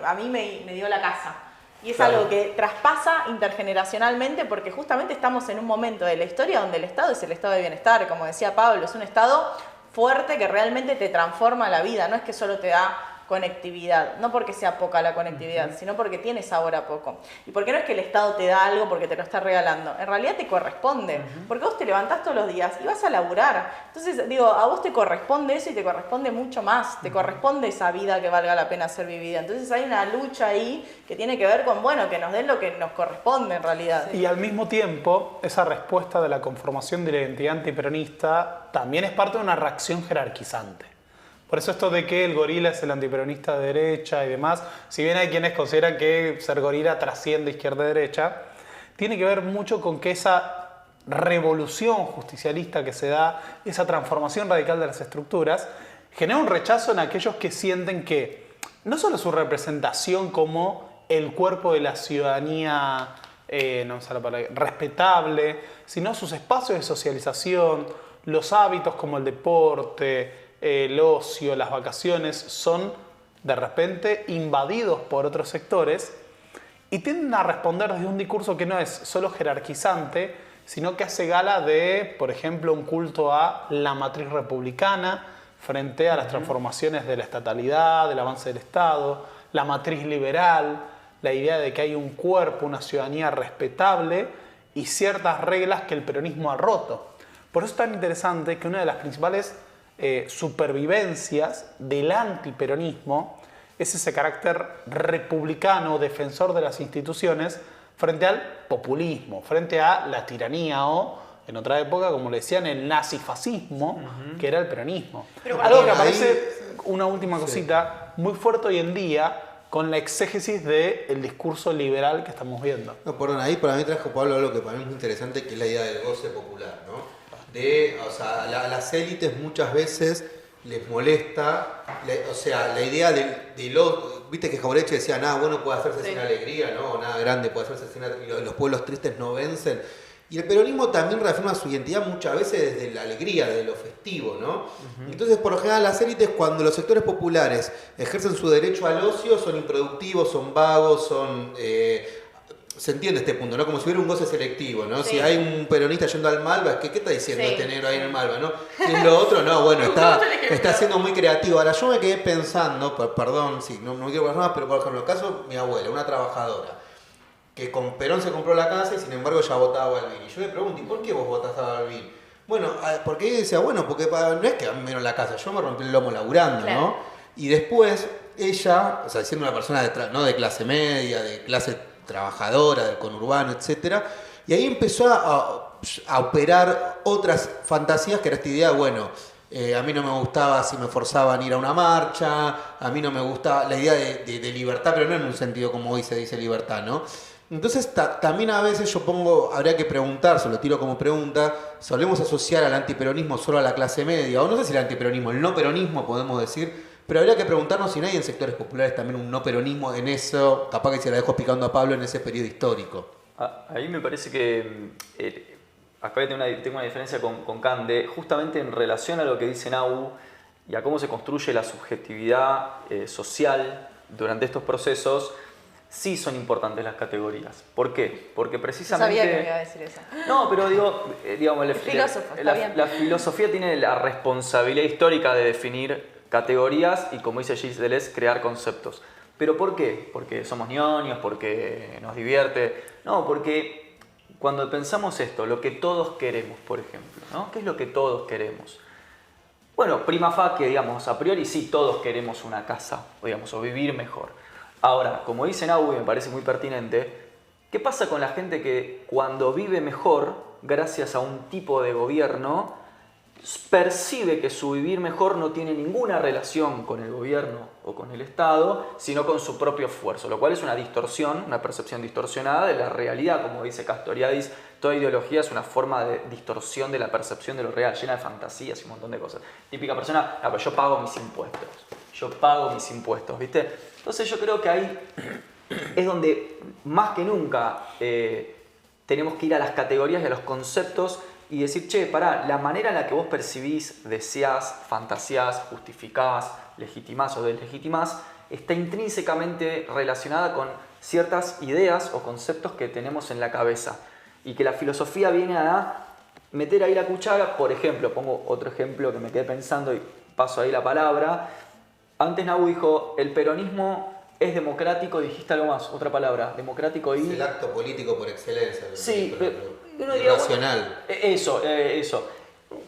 a mí me dio la casa. Y es algo que traspasa intergeneracionalmente, porque justamente estamos en un momento de la historia donde el Estado es el estado de bienestar, como decía Pablo, es un Estado fuerte que realmente te transforma la vida, no es que solo te da conectividad, no porque sea poca la conectividad, sino porque tiene sabor a poco. Y porque no es que el Estado te da algo porque te lo está regalando, en realidad te corresponde, porque vos te levantás todos los días y vas a laburar. Entonces, digo, a vos te corresponde eso y te corresponde mucho más, te corresponde esa vida que valga la pena ser vivida. Entonces hay una lucha ahí que tiene que ver con, bueno, que nos den lo que nos corresponde en realidad. Y al mismo tiempo, esa respuesta de la conformación de la identidad antiperonista también es parte de una reacción jerarquizante. Por eso esto de que el gorila es el antiperonista de derecha y demás, si bien hay quienes consideran que ser gorila trasciende izquierda-derecha, tiene que ver mucho con que esa revolución justicialista que se da, esa transformación radical de las estructuras, genera un rechazo en aquellos que sienten que no solo su representación como el cuerpo de la ciudadanía respetable, sino sus espacios de socialización, los hábitos como el deporte, el ocio, las vacaciones, son de repente invadidos por otros sectores y tienden a responder desde un discurso que no es solo jerarquizante, sino que hace gala de, por ejemplo, un culto a la matriz republicana frente a las transformaciones de la estatalidad, del avance del Estado, la matriz liberal, la idea de que hay un cuerpo, una ciudadanía respetable y ciertas reglas que el peronismo ha roto. Por eso es tan interesante que una de las principales supervivencias del antiperonismo es ese carácter republicano, defensor de las instituciones, frente al populismo, frente a la tiranía o, en otra época, como le decían, el nazifascismo, que era el peronismo. Algo que aparece, una última cosita, muy fuerte hoy en día con la exégesis del discurso liberal que estamos viendo. No, perdón, ahí para mí trajo Pablo algo que para mí es muy interesante, que es la idea del goce popular, ¿no? A las élites muchas veces les molesta, la idea viste que Jauretche decía, nada bueno puede hacerse sin alegría, ¿no? Nada grande puede hacerse sin alegría, los pueblos tristes no vencen. Y el peronismo también reafirma su identidad muchas veces desde la alegría, desde lo festivo, ¿no? Entonces, por lo general, las élites, cuando los sectores populares ejercen su derecho al ocio, son improductivos, son vagos, son... se entiende este punto, ¿no? Como si hubiera un goce selectivo, ¿no? Sí. Si hay un peronista yendo al Malva, ¿qué está diciendo este negro ahí en el Malva, no? Si es lo otro, no, bueno, está siendo muy creativo. Ahora, yo me quedé pensando, perdón, sí, no quiero hablar más, pero por ejemplo, el caso de mi abuela, una trabajadora, que con Perón se compró la casa y sin embargo ya votaba a Balbín. Y yo le pregunto, ¿y por qué vos votás a Balbín? Bueno, porque ella decía, bueno, porque no es que a mí me dieron la casa, yo me rompí el lomo laburando, claro, ¿no? Y después ella, o sea, siendo una persona no de clase media, de clase trabajadora, del conurbano, etcétera, y ahí empezó a operar otras fantasías, que era esta idea, bueno, a mí no me gustaba si me forzaban a ir a una marcha, a mí no me gustaba la idea de libertad, pero no en un sentido como hoy se dice libertad, ¿no? Entonces también a veces habría que preguntarse, lo tiro como pregunta, solemos asociar al antiperonismo solo a la clase media, o no sé si el antiperonismo, el no peronismo podemos decir, pero habría que preguntarnos si no hay en sectores populares también un no peronismo en eso, capaz que se la dejo picando a Pablo en ese periodo histórico. Ahí me parece que acá tengo una diferencia con Cande, justamente en relación a lo que dice Nau y a cómo se construye la subjetividad social durante estos procesos. Sí son importantes las categorías. ¿Por qué? Porque precisamente... No sabía que me iba a decir eso. No, pero digamos, la filosofía tiene la responsabilidad histórica de definir categorías y, como dice Gilles Deleuze, crear conceptos. ¿Pero por qué? ¿Porque somos ñoños? ¿Porque nos divierte? No, porque cuando pensamos esto, lo que todos queremos, por ejemplo, ¿no? ¿Qué es lo que todos queremos? Bueno, prima facie, digamos, a priori sí todos queremos una casa, o vivir mejor. Ahora, como dice Nau, y me parece muy pertinente, ¿qué pasa con la gente que cuando vive mejor, gracias a un tipo de gobierno, percibe que su vivir mejor no tiene ninguna relación con el gobierno o con el Estado, sino con su propio esfuerzo, lo cual es una distorsión, una percepción distorsionada de la realidad, como dice Castoriadis. Toda ideología es una forma de distorsión de la percepción de lo real, llena de fantasías y un montón de cosas. Típica persona, pero yo pago mis impuestos, ¿viste? Entonces yo creo que ahí es donde más que nunca tenemos que ir a las categorías y a los conceptos y decir, che, pará, la manera en la que vos percibís, deseás, fantaseás, justificás, legitimás o deslegitimás, está intrínsecamente relacionada con ciertas ideas o conceptos que tenemos en la cabeza. Y que la filosofía viene a meter ahí la cuchara. Por ejemplo, pongo otro ejemplo que me quedé pensando y paso ahí la palabra. Antes Nau dijo, el peronismo es democrático, dijiste algo más, otra palabra, democrático y... Es el acto político por excelencia. Sí, racional. Eso.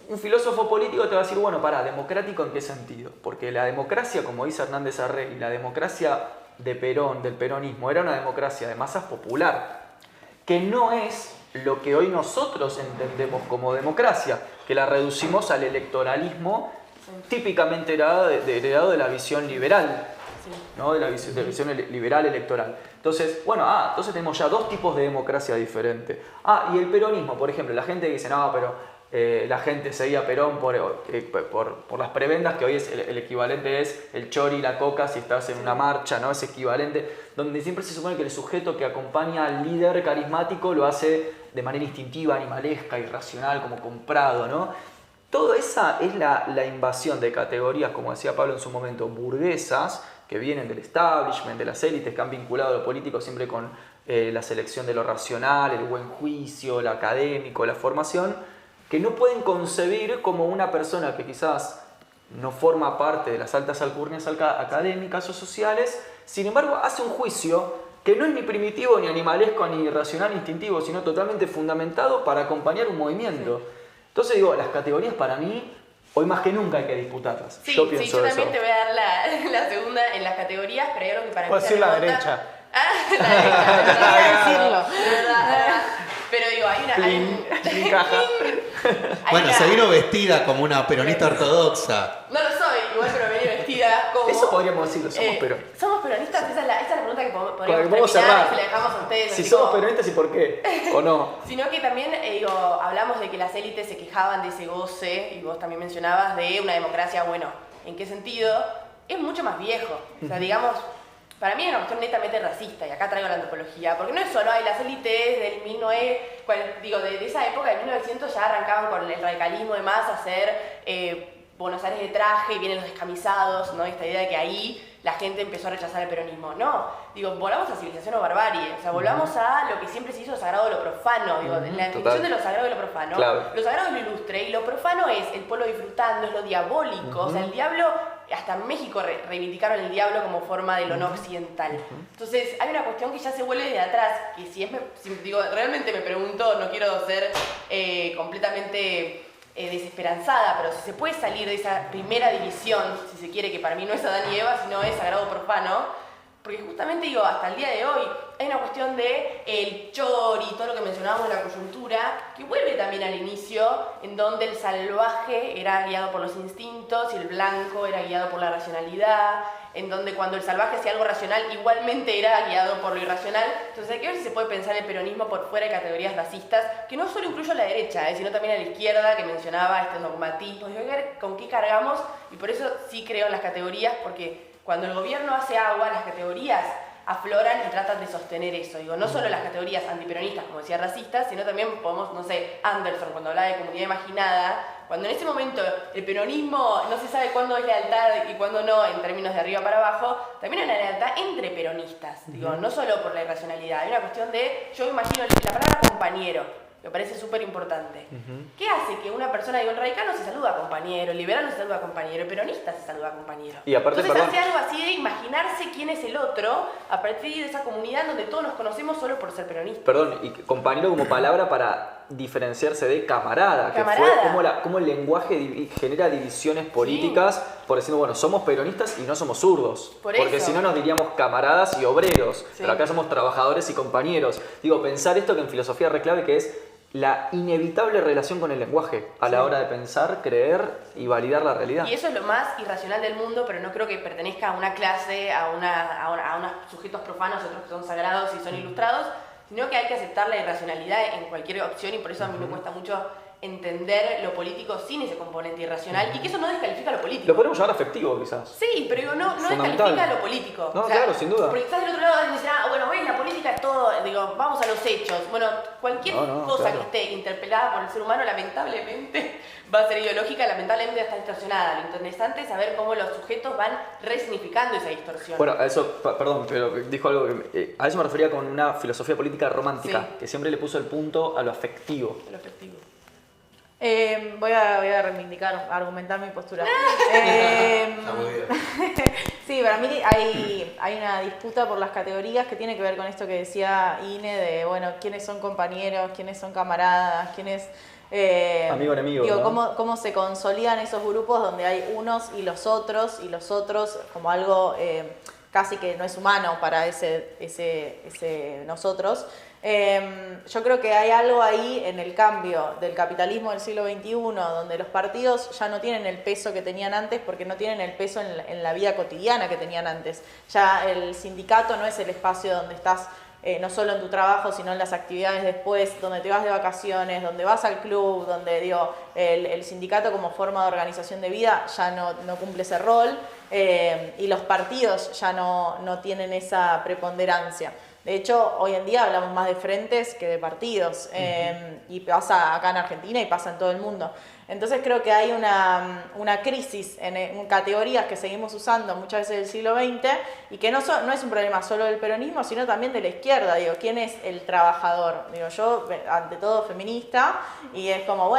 Un filósofo político te va a decir, bueno, pará, ¿democrático en qué sentido? Porque la democracia, como dice Hernández Arregui, la democracia de Perón, del peronismo, era una democracia de masas popular, que no es lo que hoy nosotros entendemos como democracia, que la reducimos al electoralismo típicamente heredado de la visión liberal, ¿no? de la visión liberal electoral. Entonces, entonces tenemos ya dos tipos de democracia diferentes. Y el peronismo, por ejemplo, la gente que dice, no, pero la gente seguía a Perón por las prebendas, que hoy es el equivalente es el chori, la coca, si estás en una marcha, ¿no? Es equivalente, donde siempre se supone que el sujeto que acompaña al líder carismático lo hace de manera instintiva, animalesca, irracional, como comprado, ¿no? Toda esa es la invasión de categorías, como decía Pablo en su momento, burguesas, que vienen del establishment, de las élites, que han vinculado a lo político siempre con la selección de lo racional, el buen juicio, lo académico, la formación, que no pueden concebir como una persona que quizás no forma parte de las altas alcurnias académicas o sociales, sin embargo hace un juicio que no es ni primitivo, ni animalesco, ni irracional, ni instintivo, sino totalmente fundamentado para acompañar un movimiento. Entonces digo, las categorías para mí, hoy más que nunca hay que disputarlas. Yo también te voy a dar la segunda en las categorías, pero hay algo que para mí puedo decir la derecha. La derecha, no quería decirlo. De verdad. Pero digo, hay caja. Bueno, se vino vestida como una peronista ortodoxa. No lo soy, igual, pero venir vestida como... Eso podríamos decirlo, somos peronistas. ¿Somos peronistas? Esa es la pregunta que podríamos terminar y se la dejamos a ustedes. Si somos peronistas, ¿y por qué? ¿O no? Sino que también, hablamos de que las élites se quejaban de ese goce, y vos también mencionabas, de una democracia, bueno, ¿en qué sentido? Es mucho más viejo. O sea, digamos, Para mí es una cuestión netamente racista, y acá traigo la antropología, porque no es solo, las élites del 1900, de esa época, del 1900 ya arrancaban con el radicalismo de más a hacer Buenos Aires de traje, y vienen los descamisados, ¿no? Esta idea de que ahí la gente empezó a rechazar el peronismo. No, volvamos a civilización o barbarie, o sea, volvamos a lo que siempre se hizo sagrado de lo profano, la definición de lo sagrado y lo profano. Claro. Lo sagrado es lo ilustre, y lo profano es el pueblo disfrutando, es lo diabólico, o sea, el diablo... Hasta en México reivindicaron el diablo como forma de lo no occidental. Entonces, hay una cuestión que ya se vuelve de atrás, que realmente me pregunto, no quiero ser completamente desesperanzada, pero si se puede salir de esa primera división, si se quiere, que para mí no es Adán y Eva, sino es sagrado profano, porque justamente hasta el día de hoy hay una cuestión de el chori, todo lo que mencionábamos de la coyuntura, que vuelve también al inicio, en donde el salvaje era guiado por los instintos y el blanco era guiado por la racionalidad, en donde cuando el salvaje hacía algo racional igualmente era guiado por lo irracional. Entonces hay que ver si se puede pensar el peronismo por fuera de categorías racistas, que no solo incluye a la derecha, sino también a la izquierda, que mencionaba este dogmatismo. Hay que ver con qué cargamos, y por eso sí creo en las categorías, porque cuando el gobierno hace agua, las categorías afloran y tratan de sostener eso. No solo las categorías antiperonistas, como decía, racistas, sino también podemos, Anderson, cuando hablaba de comunidad imaginada, cuando en ese momento el peronismo no se sabe cuándo es lealtad y cuándo no, en términos de arriba para abajo, también hay una lealtad entre peronistas, no solo por la irracionalidad. Hay una cuestión de, yo imagino la palabra compañero, me parece súper importante. ¿Qué hace que una persona, el radical no se saluda a compañero, el liberal no se saluda a compañero, el peronista se saluda a compañero? Y aparte, entonces hace algo así de imaginarse quién es el otro a partir de esa comunidad donde todos nos conocemos solo por ser peronistas. Perdón, y compañero como palabra para diferenciarse de camarada, que fue como el lenguaje genera divisiones políticas, por decir, bueno, somos peronistas y no somos zurdos, porque si no nos diríamos camaradas y obreros, pero acá somos trabajadores y compañeros. Pensar esto que en filosofía reclave, que es la inevitable relación con el lenguaje a la hora de pensar, creer y validar la realidad. Y eso es lo más irracional del mundo, pero no creo que pertenezca a una clase, a unos sujetos profanos, otros que son sagrados y son ilustrados, sino que hay que aceptar la irracionalidad en cualquier opción, y por eso a mí me cuesta mucho entender lo político sin ese componente irracional, y que eso no descalifica lo político. Lo podemos llamar afectivo, quizás. Sí, pero no descalifica lo político. No, claro, sin duda. Porque estás del otro lado y dicen, la política es todo, vamos a los hechos. Bueno, cualquier cosa que esté interpelada por el ser humano, lamentablemente, va a ser ideológica, lamentablemente está distorsionada. Lo interesante es saber cómo los sujetos van resignificando esa distorsión. Bueno, a eso, perdón, pero dijo algo que a eso me refería con una filosofía política romántica, que siempre le puso el punto a lo afectivo. A lo afectivo. Voy a reivindicar, argumentar mi postura. Está muy bien. Sí, para mí hay una disputa por las categorías que tiene que ver con esto que decía Ine de, quiénes son compañeros, quiénes son camaradas, quiénes... amigo enemigo, ¿no? cómo se consolidan esos grupos donde hay unos y los otros como algo casi que no es humano para ese nosotros. Yo creo que hay algo ahí en el cambio del capitalismo del siglo XXI, donde los partidos ya no tienen el peso que tenían antes, porque no tienen el peso en la vida cotidiana que tenían antes. Ya el sindicato no es el espacio donde estás no solo en tu trabajo, sino en las actividades después, donde te vas de vacaciones, donde vas al club, donde el sindicato como forma de organización de vida ya no cumple ese rol, y los partidos ya no tienen esa preponderancia. De hecho, hoy en día hablamos más de frentes que de partidos, y pasa acá en Argentina y pasa en todo el mundo. Entonces creo que hay una crisis en categorías que seguimos usando muchas veces del siglo XX, y que no es un problema solo del peronismo, sino también de la izquierda. ¿Quién es el trabajador? Yo, ante todo, feminista, y es como,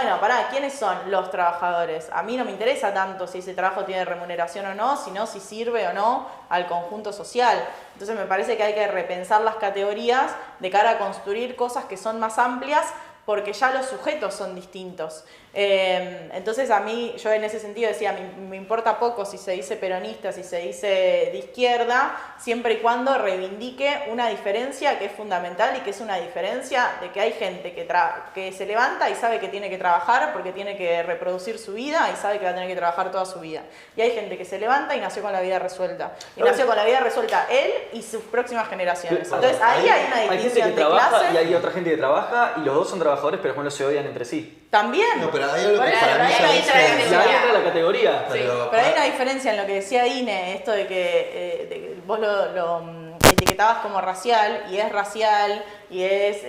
¿quiénes son los trabajadores? A mí no me interesa tanto si ese trabajo tiene remuneración o no, sino si sirve o no al conjunto social. Entonces me parece que hay que repensar las categorías de cara a construir cosas que son más amplias, porque ya los sujetos son distintos. Entonces a mí, yo en ese sentido decía, me importa poco si se dice peronista, si se dice de izquierda, siempre y cuando reivindique una diferencia que es fundamental, y que es una diferencia de que hay gente que se levanta y sabe que tiene que trabajar porque tiene que reproducir su vida y sabe que va a tener que trabajar toda su vida. Y hay gente que se levanta y nació con la vida resuelta. Y nació con la vida resuelta él y sus próximas generaciones. Entonces ahí hay una distinción de clase. Hay gente que trabaja y hay otra gente que trabaja, y los dos son trabajadores trabajadores, pero después no se odian entre sí. También. No, pero hay algo que Bueno, para mí pero ya ahí es- entra la Y ahí categoría. entra la categoría. Pero hay una diferencia en lo que decía Ine, esto de que vos lo etiquetabas como racial, y es racial, y es,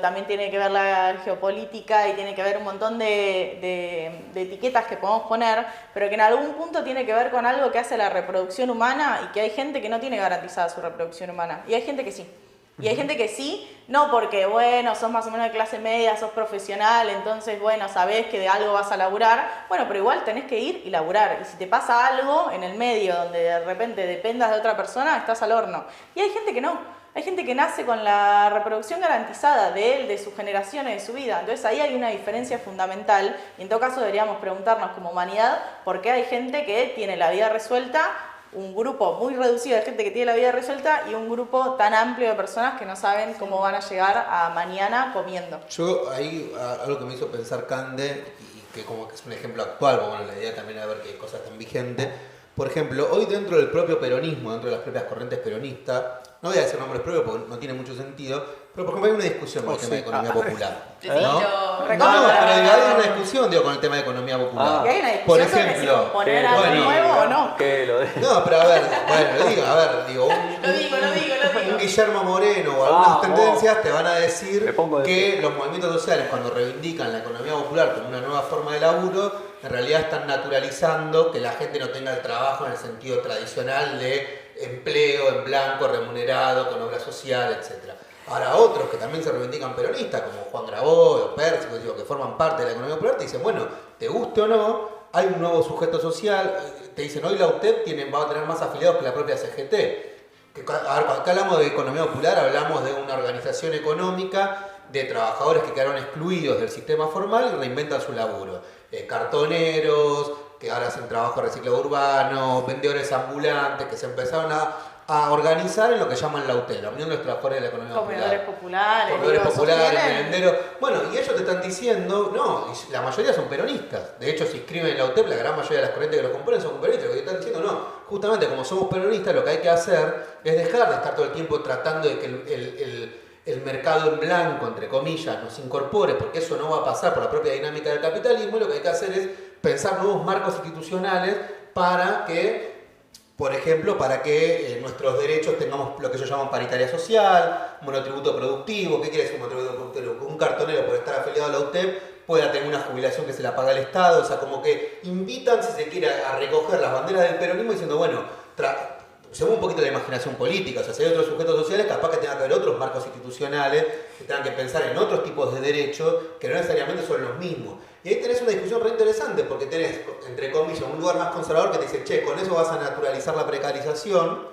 también tiene que ver la geopolítica y tiene que ver un montón de etiquetas que podemos poner, pero que en algún punto tiene que ver con algo que hace la reproducción humana y que hay gente que no tiene garantizada su reproducción humana, y hay gente que sí. Y hay gente que sí, no porque, bueno, sos más o menos de clase media, sos profesional, entonces, bueno, sabés que de algo vas a laburar. Bueno, pero igual tenés que ir y laburar. Y si te pasa algo en el medio donde de repente dependas de otra persona, estás al horno. Y hay gente que no. Hay gente que nace con la reproducción garantizada de él, de sus generaciones, de su vida. Entonces ahí hay una diferencia fundamental. Y en todo caso deberíamos preguntarnos como humanidad por qué hay gente que tiene la vida resuelta, un grupo muy reducido de gente que tiene la vida resuelta y un grupo tan amplio de personas que no saben cómo van a llegar a mañana comiendo. Yo ahí, algo que me hizo pensar Cande, y que como que es un ejemplo actual, pero bueno, la idea también es ver qué cosas están vigentes. Por ejemplo, hoy dentro del propio peronismo, dentro de las propias corrientes peronistas, no voy a decir nombres propios porque no tiene mucho sentido, pero por ejemplo hay una discusión con el tema de economía popular. ¿no? No, pero hay una discusión con el tema de economía popular. Y hay una discusión Por sobre si ejemplo, componer algo nuevo o no. Que lo de... no, pero a ver, bueno, lo digo, Lo digo. un Guillermo Moreno o algunas Vamos. tendencias te van a decir Me pongo de que los movimientos sociales, cuando reivindican la economía popular como una nueva forma de laburo, en realidad están naturalizando que la gente no tenga el trabajo en el sentido tradicional de empleo en blanco, remunerado, con obra social, etc. Ahora otros que también se reivindican peronistas, como Juan Grabois o Pérsico, que forman parte de la economía popular, te dicen, bueno, te guste o no, hay un nuevo sujeto social, te dicen, hoy la UTEP va a tener más afiliados que la propia CGT. A ver, cuando acá hablamos de economía popular, hablamos de una organización económica de trabajadores que quedaron excluidos del sistema formal y reinventan su laburo. Cartoneros, que ahora hacen trabajo de reciclado urbano, vendedores ambulantes, que se empezaron a organizar en lo que llaman la UTE, la Unión de los Trabajadores de la Economía Comedores Popular. populares. Comedores digo, populares, sostienen- merenderos. Bueno, y ellos te están diciendo, no, y la mayoría son peronistas. De hecho, si inscriben en la UTEP, la gran mayoría de las corrientes que lo componen son peronistas. Lo que te están diciendo, no, justamente como somos peronistas, lo que hay que hacer es dejar de estar todo el tiempo tratando de que el mercado en blanco, entre comillas, nos incorpore, porque eso no va a pasar por la propia dinámica del capitalismo. Lo que hay que hacer es pensar nuevos marcos institucionales para que, por ejemplo, nuestros derechos tengamos lo que ellos llaman paritaria social, monotributo productivo. ¿Qué quiere decir monotributo productivo? Un cartonero, por estar afiliado a la UTEP, pueda tener una jubilación que se la paga el Estado. O sea, como que invitan, si se quiere, a recoger las banderas del peronismo diciendo, bueno, según un poquito la imaginación política, o sea, si hay otros sujetos sociales, capaz que tengan que haber otros marcos institucionales, que tengan que pensar en otros tipos de derechos que no necesariamente son los mismos. Y ahí tenés una discusión re interesante, porque tenés, entre comillas, un lugar más conservador que te dice, che, con eso vas a naturalizar la precarización,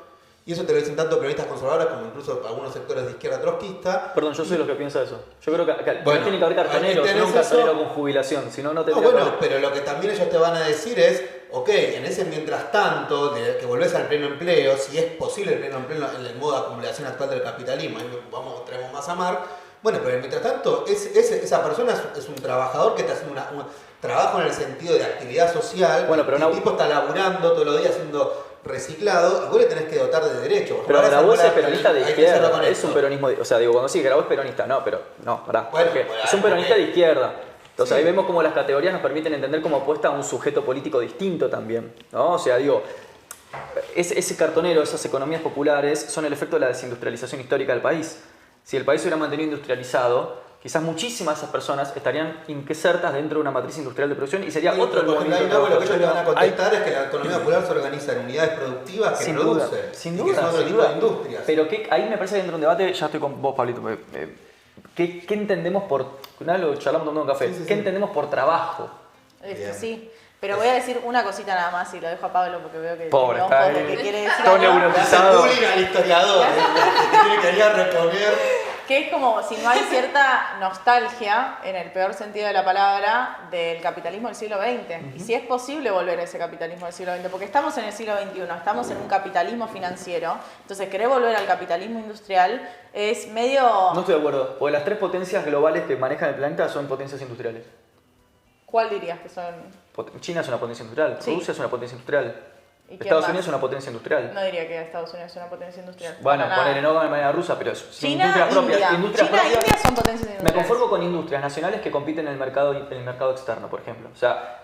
y eso te lo dicen tanto peronistas conservadores como incluso algunos sectores de izquierda trotskista. Perdón, yo soy los que piensa eso. Yo creo que Bueno, tiene que haber cartoneros, ahí no un tenés cartonero eso. con jubilación, si no, no No, tendría que bueno, haber. pero lo que también ellos te van a decir es, ok, en ese mientras tanto, de que volvés al pleno empleo, si es posible el pleno empleo en el modo de acumulación actual del capitalismo, ahí traemos más a mar, bueno, pero mientras tanto, esa persona es un trabajador que está haciendo un trabajo en el sentido de actividad social, Bueno, pero el tipo está laburando todos los días haciendo reciclado, y vos le tenés que dotar de derechos. Pero Ahora Grabois esa es peronista de hay que hacerlo izquierda, con es esto. un peronismo, o sea, digo, cuando sí, Grabois es peronista, no, pero no, pará, Bueno, porque bueno, es un peronista ok. de izquierda. Entonces Sí. ahí vemos cómo las categorías nos permiten entender cómo apuesta a un sujeto político distinto también, ¿no? O sea, digo, ese cartonero, esas economías populares son el efecto de la desindustrialización histórica del país. Si el país se hubiera mantenido industrializado, quizás muchísimas de esas personas estarían insertas dentro de una matriz industrial de producción y sería Sí, otro pero por ejemplo, movimiento ahí no, lo que ellos te van a trabajador. contestar es que la economía popular se organiza en unidades productivas que Sin producen. duda, sin y duda, que son otro sin tipo duda. de industrias. Pero ahí me parece que entra un debate, ya estoy con vos, Pablito. ¿Qué entendemos por, nada, lo charlamos tomando un café, Sí, sí, ¿qué sí. entendemos por trabajo? Bien. Sí. Pero voy a decir una cosita nada más y lo dejo a Pablo porque veo que Pobre, tiene está ojos de ahí. que quiere decir Todo algo. Le hace neurotizado. bullying al historiador, que tiene que ir a reponer. Que es como si no hay cierta nostalgia, en el peor sentido de la palabra, del capitalismo del siglo XX. Y si es posible volver a ese capitalismo del siglo XX, porque estamos en el siglo XXI, estamos en un capitalismo financiero, entonces querer volver al capitalismo industrial es medio... No estoy de acuerdo, porque las tres potencias globales que manejan el planeta son potencias industriales. ¿Cuál dirías que son? China es una potencia industrial, Sí. Rusia es una potencia industrial. ¿Y quién Estados más? Unidos es una potencia industrial. No diría que Estados Unidos es una potencia industrial. Bueno, Para nada. ponele no de manera rusa, pero China, industrias propias. India. Industrias China e propias. India son potencias Me industriales. conformo con industrias nacionales que compiten en el mercado externo, por ejemplo. O sea,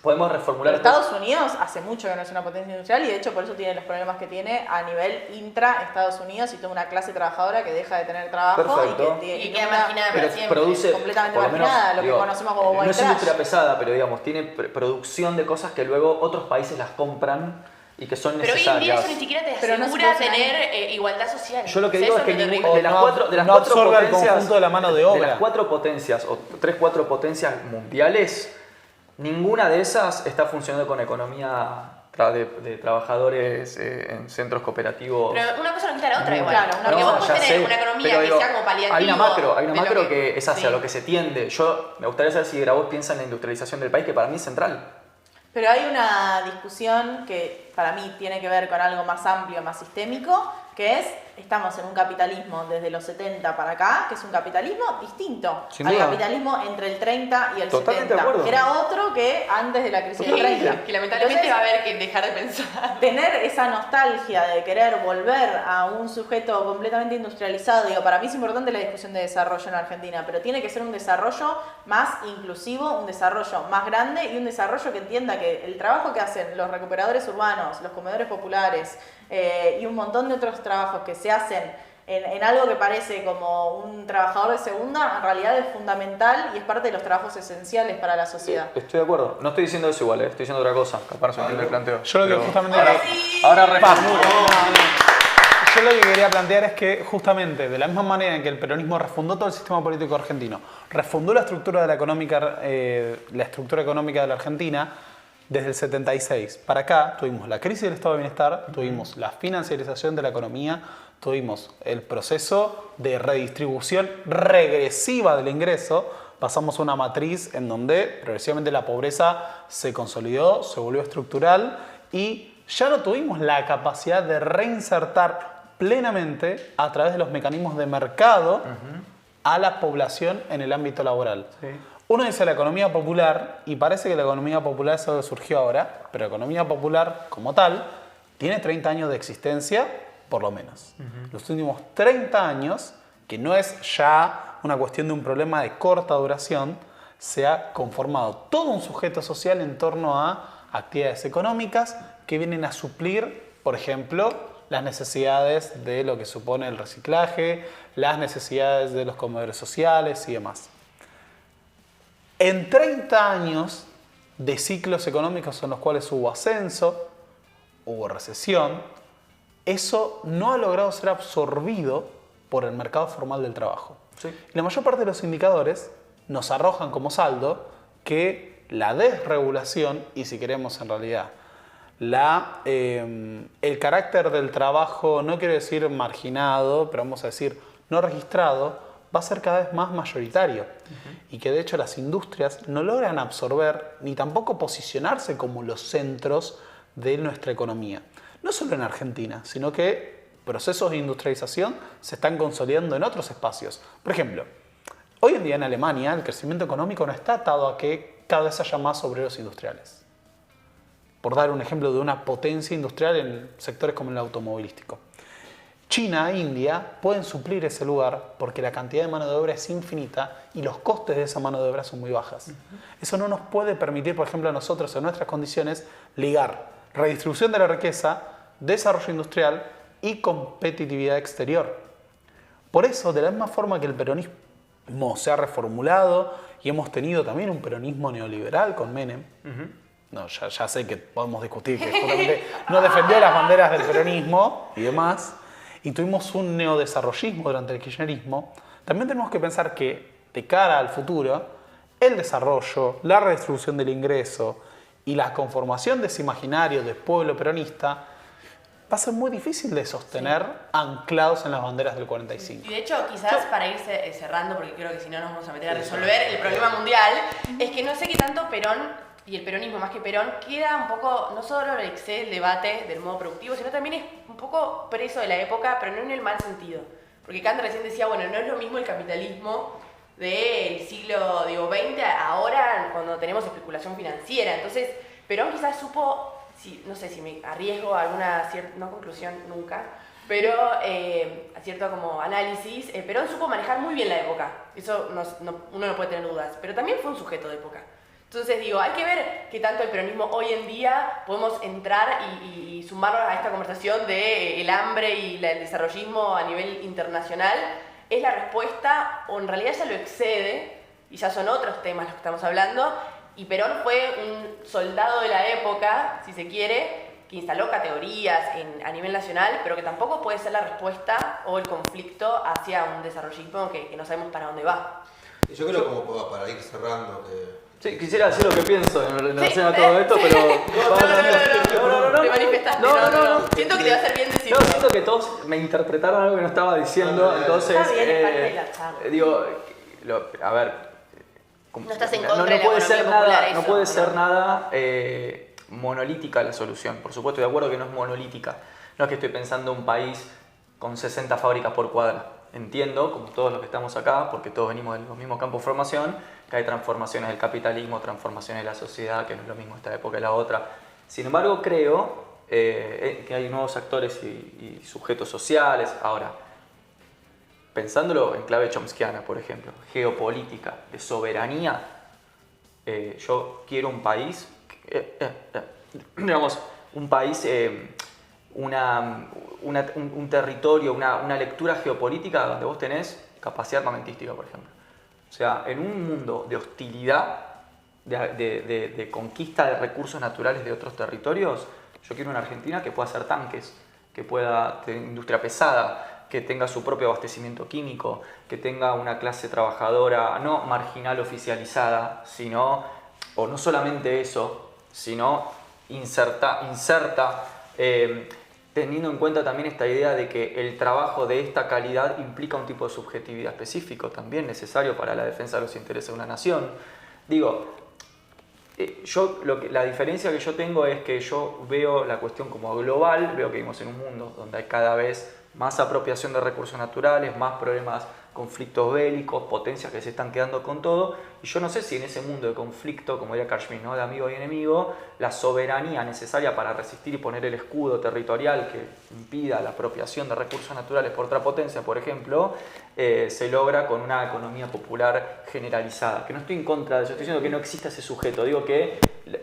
podemos reformular... Pero Estados Unidos hace mucho que no es una potencia industrial y de hecho por eso tiene los problemas que tiene a nivel intra Estados Unidos y toda una clase trabajadora que deja de tener trabajo Perfecto. y que Y tiene queda una- marginada pero para siempre. produce completamente por lo menos, marginada, lo que digo, conocemos como white no es trash. industria pesada, pero digamos, tiene producción de cosas que luego otros países las compran y que son Pero hoy en día necesarias. eso ni siquiera te Pero no se asegura puede tener igualdad social. Yo lo que O sea, digo eso es que lo ningún- terrible. de las cuatro no absorbe el potencias, conjunto de la mano de de obra. las 4 potencias o 3-4 potencias mundiales, ninguna de esas está funcionando con economía de trabajadores en centros cooperativos. Pero una cosa no quita la otra igual. Claro, una Porque cosa- vos podés tener una economía pero que digo, sea como paliativo. hay una macro de lo que es hacia sí. lo que se tiende. Yo me gustaría saber si Grabois piensa en la industrialización del país, que para mí es central. Pero hay una discusión que para mí tiene que ver con algo más amplio, más sistémico, que es, estamos en un capitalismo desde los 70 para acá, que es un capitalismo distinto Sin al duda. capitalismo entre el 30 y el Totalmente 70, de acuerdo. que era otro que antes de la crisis del 30. Que lamentablemente Entonces, va a haber que dejar de pensar. tener esa nostalgia de querer volver a un sujeto completamente industrializado, digo, para mí es importante la discusión de desarrollo en Argentina, pero tiene que ser un desarrollo más inclusivo, un desarrollo más grande y un desarrollo que entienda que el trabajo que hacen los recuperadores urbanos, los comedores populares y un montón de otros trabajos que se hacen en algo que parece como un trabajador de segunda, en realidad es fundamental y es parte de los trabajos esenciales para la sociedad. Estoy de acuerdo. No estoy diciendo eso igual, estoy diciendo otra cosa. Capaz no se entiende el planteo. Yo lo que Pero justamente... ahora reformulo. Yo lo que quería plantear es que justamente de la misma manera en que el peronismo refundó todo el sistema político argentino, refundó la estructura de la estructura económica de la Argentina, desde el 76 para acá tuvimos la crisis del estado de bienestar, tuvimos la financiarización de la economía, tuvimos el proceso de redistribución regresiva del ingreso, pasamos a una matriz en donde progresivamente la pobreza se consolidó, se volvió estructural y ya no tuvimos la capacidad de reinsertar plenamente a través de los mecanismos de mercado a la población en el ámbito laboral. Sí. Uno dice la economía popular y parece que la economía popular es algo que surgió ahora, pero la economía popular como tal tiene 30 años de existencia por lo menos. Los últimos 30 años, que no es ya una cuestión de un problema de corta duración, se ha conformado todo un sujeto social en torno a actividades económicas que vienen a suplir, por ejemplo, las necesidades de lo que supone el reciclaje, las necesidades de los comedores sociales y demás. En 30 años de ciclos económicos en los cuales hubo ascenso, hubo recesión, eso no ha logrado ser absorbido por el mercado formal del trabajo. Sí. Y la mayor parte de los indicadores nos arrojan como saldo que la desregulación, y si queremos en realidad, el carácter del trabajo, no quiero decir marginado, pero vamos a decir no registrado, va a ser cada vez más mayoritario. Y que de hecho las industrias no logran absorber ni tampoco posicionarse como los centros de nuestra economía. No solo en Argentina, sino que procesos de industrialización se están consolidando en otros espacios. Por ejemplo, hoy en día en Alemania el crecimiento económico no está atado a que cada vez haya más obreros industriales. Por dar un ejemplo de una potencia industrial en sectores como el automovilístico. China e India pueden suplir ese lugar porque la cantidad de mano de obra es infinita y los costes de esa mano de obra son muy bajas. Eso no nos puede permitir, por ejemplo, a nosotros en nuestras condiciones ligar redistribución de la riqueza, desarrollo industrial y competitividad exterior. Por eso, de la misma forma que el peronismo se ha reformulado y hemos tenido también un peronismo neoliberal con Menem, no, ya sé que podemos discutir que justamente no defendió las banderas del peronismo y demás, y tuvimos un neodesarrollismo durante el kirchnerismo, también tenemos que pensar que de cara al futuro, el desarrollo, la redistribución del ingreso y la conformación de ese imaginario del pueblo peronista va a ser muy difícil de sostener anclados en las banderas del 45. Y de hecho, quizás para ir cerrando, porque creo que si no nos vamos a meter a resolver el problema mundial, es que no sé qué tanto Perón y el peronismo más que Perón queda un poco, no solo el debate del modo productivo, sino también es un poco preso de la época, pero no en el mal sentido. Porque Kant recién decía, bueno, no es lo mismo el capitalismo del siglo XX ahora cuando tenemos especulación financiera. Entonces, Perón quizás supo no sé si me arriesgo a alguna cierta, no conclusión nunca, pero a cierto como análisis, Perón supo manejar muy bien la época, eso uno no puede tener dudas, pero también fue un sujeto de época. Entonces digo, hay que ver qué tanto el peronismo hoy en día podemos entrar y sumarnos a esta conversación de el hambre y el desarrollismo a nivel internacional. ¿Es la respuesta o en realidad ya lo excede y ya son otros temas los que estamos hablando? Y Perón fue un soldado de la época, si se quiere, que instaló categorías a nivel nacional, pero que tampoco puede ser la respuesta o el conflicto hacia un desarrollismo que no sabemos para dónde va. Yo creo como para ir cerrando que... Sí, quisiera decir lo que pienso en relación a todo esto, pero... No. Te manifestaste, no. Siento que te va a hacer bien decirlo. No, siento que todos me interpretaron algo que no estaba diciendo, entonces... Está bien, es parte de la charla. Digo, a ver... No estás en contra de la economía popular, eso, no puede ser nada monolítica la solución. Por supuesto, de acuerdo que no es monolítica. No es que estoy pensando en un país con 60 fábricas por cuadra. Entiendo, como todos los que estamos acá, porque todos venimos de los mismos campos de formación, que hay transformaciones del capitalismo, transformaciones de la sociedad, que no es lo mismo esta época que la otra. Sin embargo, creo que hay nuevos actores y sujetos sociales. Ahora, pensándolo en clave chomskiana, por ejemplo, geopolítica, de soberanía, yo quiero un país, digamos, un país, un territorio, una lectura geopolítica donde vos tenés capacidad armamentística, por ejemplo. O sea, en un mundo de hostilidad, de conquista de recursos naturales de otros territorios, yo quiero una Argentina que pueda hacer tanques, que pueda tener industria pesada, que tenga su propio abastecimiento químico, que tenga una clase trabajadora no marginal oficializada, sino, o no solamente eso, sino inserta teniendo en cuenta también esta idea de que el trabajo de esta calidad implica un tipo de subjetividad específico, también necesario para la defensa de los intereses de una nación. Digo, la diferencia que yo tengo es que yo veo la cuestión como global, veo que vivimos en un mundo donde hay cada vez más apropiación de recursos naturales, más problemas, conflictos bélicos, potencias que se están quedando con todo, y yo no sé si en ese mundo de conflicto, como diría Carl Schmitt, ¿no?, de amigo y enemigo, la soberanía necesaria para resistir y poner el escudo territorial que impida la apropiación de recursos naturales por otra potencia, por ejemplo, se logra con una economía popular generalizada. Que no estoy en contra de eso, estoy diciendo que no exista ese sujeto. Digo que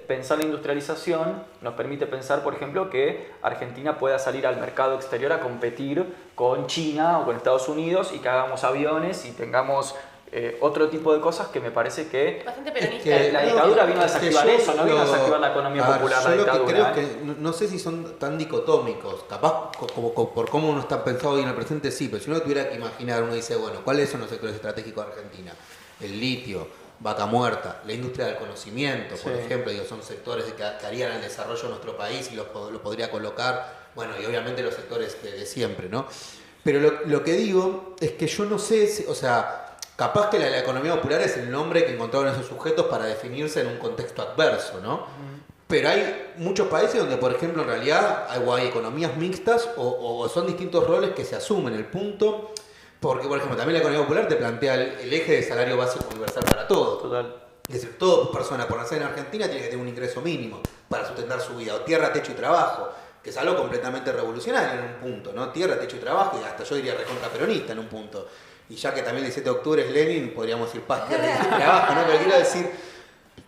pensar la industrialización nos permite pensar, por ejemplo, que Argentina pueda salir al mercado exterior a competir con China o con Estados Unidos y que hagamos aviones y tengamos otro tipo de cosas que me parece que bastante peronista. La dictadura vino a desactivar eso, no vino a desactivar la economía popular. Yo la lo que dictadura, creo es que no sé si son tan dicotómicos, capaz por cómo uno está pensado hoy en el presente sí, pero si uno tuviera que imaginar, uno dice, bueno, ¿cuáles son los sectores estratégicos de Argentina? El litio, Vaca Muerta, la industria del conocimiento, por ejemplo, son sectores que harían el desarrollo de nuestro país y lo podría colocar, bueno, y obviamente los sectores de siempre, ¿no? Pero lo que digo es que yo no sé, o sea, capaz que la economía popular es el nombre que encontraron esos sujetos para definirse en un contexto adverso, ¿no? Pero hay muchos países donde, por ejemplo, en realidad hay economías mixtas o son distintos roles que se asumen. El punto, porque, por ejemplo, también la economía popular te plantea el eje de salario básico universal para todos. Total. Es decir, toda persona por nacer en Argentina tiene que tener un ingreso mínimo para sustentar su vida, o tierra, techo y trabajo, que es algo completamente revolucionario en un punto, ¿no? Tierra, techo y trabajo, y hasta yo diría recontra peronista en un punto. Y ya que también el 17 de octubre es Lenin, podríamos decir paz, tierra y trabajo, ¿no? Pero quiero decir,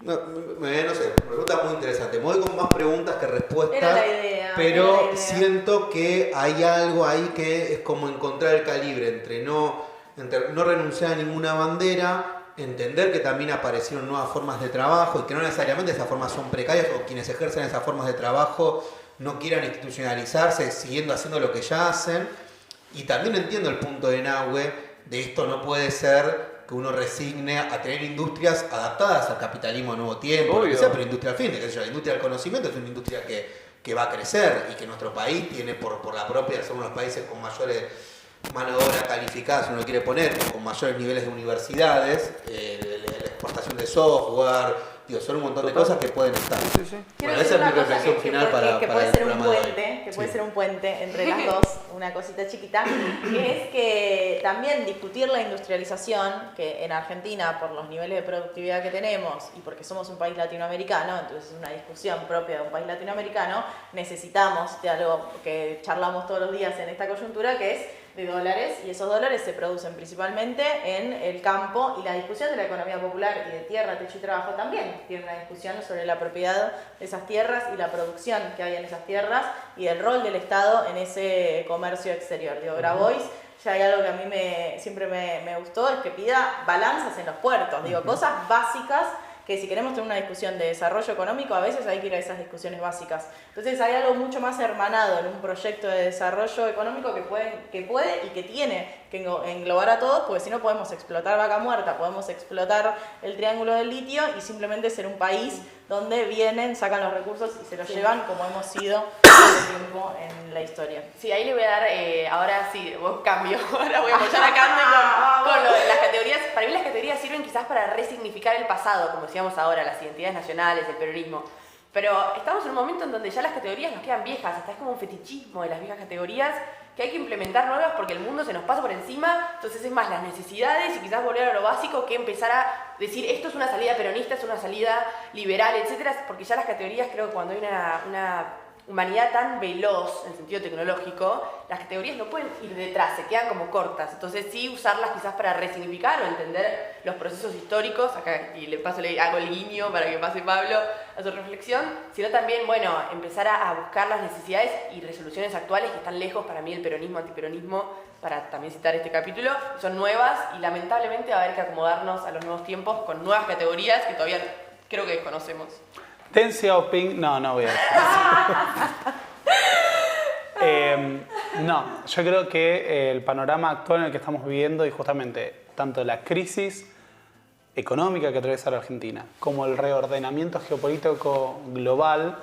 no sé, me resulta muy interesante. Me voy con más preguntas que respuestas, Era la idea, pero siento que hay algo ahí que es como encontrar el calibre entre no renunciar a ninguna bandera, entender que también aparecieron nuevas formas de trabajo y que no necesariamente esas formas son precarias o quienes ejercen esas formas de trabajo no quieran institucionalizarse siguiendo haciendo lo que ya hacen. Y también entiendo el punto de Nahue de esto no puede ser que uno resigne a tener industrias adaptadas al capitalismo a nuevo tiempo, lo que sea, pero industria al fin, la industria del conocimiento es una industria que va a crecer y que nuestro país tiene por la propia, son uno de los países con mayores mano de obra calificada, si uno quiere poner, con mayores niveles de universidades, la exportación de software, Digo, son un montón de Total. cosas que pueden estar. Quiero Bueno, decir esa es mi una cosa reflexión final que para puede el ser un programa de hoy. puente, que puede Sí. ser un puente entre las dos, una cosita chiquita, que es que también discutir la industrialización, que en Argentina, por los niveles de productividad que tenemos y porque somos un país latinoamericano, entonces es una discusión propia de un país latinoamericano, necesitamos de algo que charlamos todos los días en esta coyuntura, que es de dólares, y esos dólares se producen principalmente en el campo, y la discusión de la economía popular y de tierra, techo y trabajo también tiene una discusión sobre la propiedad de esas tierras y la producción que hay en esas tierras y el rol del Estado en ese comercio exterior. Digo, Grabois, ya hay algo que a mí siempre me gustó, es que pida balanzas en los puertos, digo, cosas básicas que si queremos tener una discusión de desarrollo económico, a veces hay que ir a esas discusiones básicas. Entonces hay algo mucho más hermanado en un proyecto de desarrollo económico que puede y que tiene que englobar a todos, porque si no podemos explotar Vaca Muerta, podemos explotar el Triángulo del Litio y simplemente ser un país donde vienen, sacan los recursos y se los llevan como hemos sido todo el tiempo en la historia. Sí, ahí le voy a dar, ahora sí, cambio. Ahora voy a apoyar a Cande con lo de las categorías. Para mí las categorías sirven quizás para resignificar el pasado, como decíamos ahora, las identidades nacionales, el peronismo. Pero estamos en un momento en donde ya las categorías nos quedan viejas, hasta es como un fetichismo de las viejas categorías que hay que implementar nuevas porque el mundo se nos pasa por encima, entonces es más las necesidades y quizás volver a lo básico que empezar a decir esto es una salida peronista, es una salida liberal, etcétera, porque ya las categorías creo que cuando hay una humanidad tan veloz en sentido tecnológico, las categorías no pueden ir detrás, se quedan como cortas. Entonces sí usarlas quizás para resignificar o entender los procesos históricos, acá y le hago el guiño para que pase Pablo a su reflexión, sino también, bueno, empezar a buscar las necesidades y resoluciones actuales que están lejos para mí el peronismo, antiperonismo, para también citar este capítulo, son nuevas y lamentablemente va a haber que acomodarnos a los nuevos tiempos con nuevas categorías que todavía creo que desconocemos. Deng Xiaoping, no voy a decir. No, yo creo que el panorama actual en el que estamos viviendo y justamente tanto la crisis económica que atraviesa la Argentina como el reordenamiento geopolítico global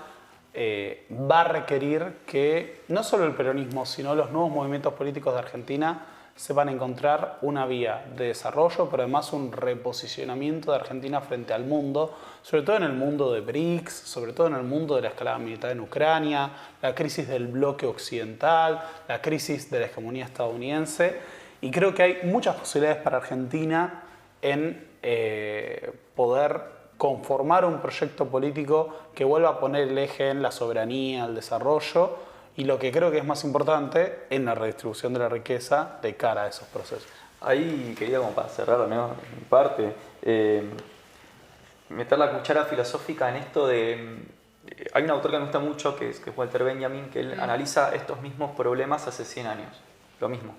va a requerir que no solo el peronismo, sino los nuevos movimientos políticos de Argentina sepan encontrar una vía de desarrollo, pero además un reposicionamiento de Argentina frente al mundo, sobre todo en el mundo de BRICS, sobre todo en el mundo de la escalada militar en Ucrania, la crisis del bloque occidental, la crisis de la hegemonía estadounidense. Y creo que hay muchas posibilidades para Argentina en poder conformar un proyecto político que vuelva a poner el eje en la soberanía, el desarrollo, y lo que creo que es más importante, en la redistribución de la riqueza de cara a esos procesos. Ahí quería, como para cerrar ¿no? mi parte, meter la cuchara filosófica en esto de... Hay un autor que me gusta mucho, que es Walter Benjamin, que él analiza estos mismos problemas hace 100 años. Lo mismo.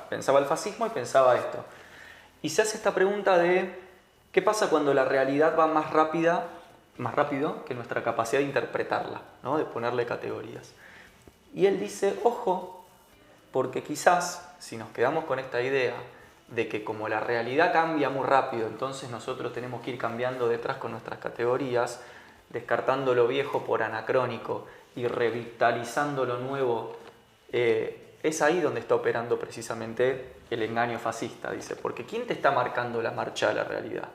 Pensaba el fascismo y pensaba esto. Y se hace esta pregunta de ¿qué pasa cuando la realidad va más rápido que nuestra capacidad de interpretarla, ¿no? De ponerle categorías? Y él dice, ojo, porque quizás si nos quedamos con esta idea de que como la realidad cambia muy rápido, entonces nosotros tenemos que ir cambiando detrás con nuestras categorías, descartando lo viejo por anacrónico y revitalizando lo nuevo, es ahí donde está operando precisamente el engaño fascista, dice, porque ¿quién te está marcando la marcha de la realidad?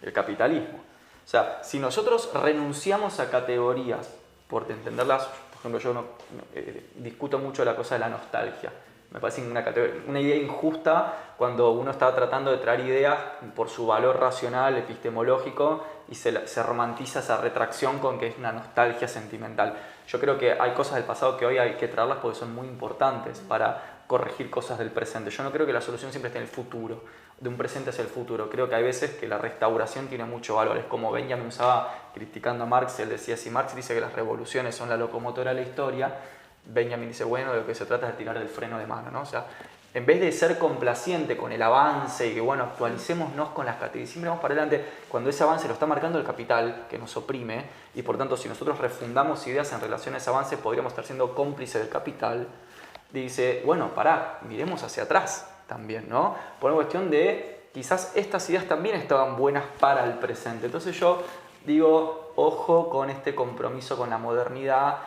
El capitalismo. O sea, si nosotros renunciamos a categorías por entenderlas, por ejemplo, yo discuto mucho la cosa de la nostalgia. Me parece una idea injusta cuando uno está tratando de traer ideas por su valor racional, epistemológico, y se romantiza esa retracción con que es una nostalgia sentimental. Yo creo que hay cosas del pasado que hoy hay que traerlas porque son muy importantes para corregir cosas del presente. Yo no creo que la solución siempre esté en el futuro, de un presente hacia el futuro. Creo que hay veces que la restauración tiene mucho valor. Es como Benjamin usaba, criticando a Marx, él decía, si Marx dice que las revoluciones son la locomotora de la historia, Benjamin dice, bueno, de lo que se trata es de tirar el freno de mano, ¿no? O sea, en vez de ser complaciente con el avance y que, bueno, actualicémonos con las categorías, siempre vamos para adelante, cuando ese avance lo está marcando el capital, que nos oprime, y por tanto, si nosotros refundamos ideas en relación a ese avance, podríamos estar siendo cómplices del capital. Dice, bueno, pará, miremos hacia atrás también, ¿no? Por una cuestión de, quizás estas ideas también estaban buenas para el presente. Entonces yo digo, ojo con este compromiso con la modernidad,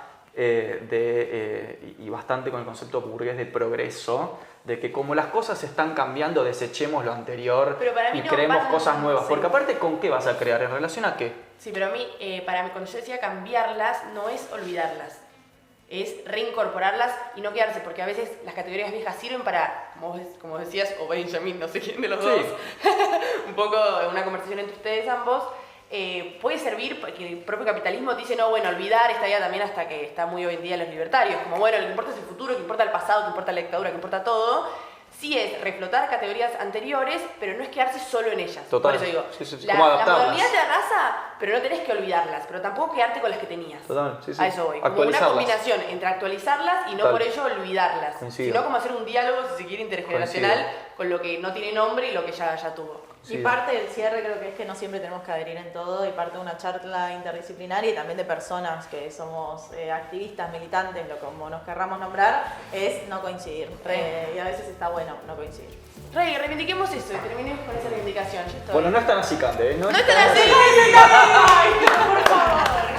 y bastante con el concepto burgués de progreso, de que como las cosas están cambiando, desechemos lo anterior Pero para mí y no, creemos van- cosas nuevas. sí. Porque aparte, ¿con qué vas a crear? ¿En relación a qué? Sí, pero a mí, para mí, cuando yo decía cambiarlas, no es olvidarlas. Es reincorporarlas y no quedarse, porque a veces las categorías viejas sirven para, como decías, o Benjamin, no sé quién de los Sí. dos, un poco una conversación entre ustedes ambos, puede servir porque el propio capitalismo dice, no, bueno, olvidar esta idea también hasta que está muy hoy en día los libertarios, como bueno, lo que importa es el futuro, que importa el pasado, que importa la dictadura, que importa todo. Sí es reflotar categorías anteriores, pero no es quedarse solo en ellas. Total. Por eso digo, Sí, sí, sí. la ¿Cómo adaptarlas? modernidad te arrasa, pero no tenés que olvidarlas, pero tampoco quedarte con las que tenías. Total, sí, sí. A eso voy. Como una Actualizarlas. combinación entre actualizarlas y no Total. por ello olvidarlas. Coincido. Sino como hacer un diálogo, si se quiere, intergeneracional Coincido. con lo que no tiene nombre y lo que ya tuvo. Sí. Y parte del cierre creo que es que no siempre tenemos que adherir en todo y parte de una charla interdisciplinaria y también de personas que somos activistas, militantes, como nos querramos nombrar, es no coincidir. Y a veces está bueno no coincidir. Rey, reivindiquemos eso y terminemos con esa reivindicación. Ya estoy. Bueno, no es tan así, Cande, ¿eh? no están así. Ay, por favor.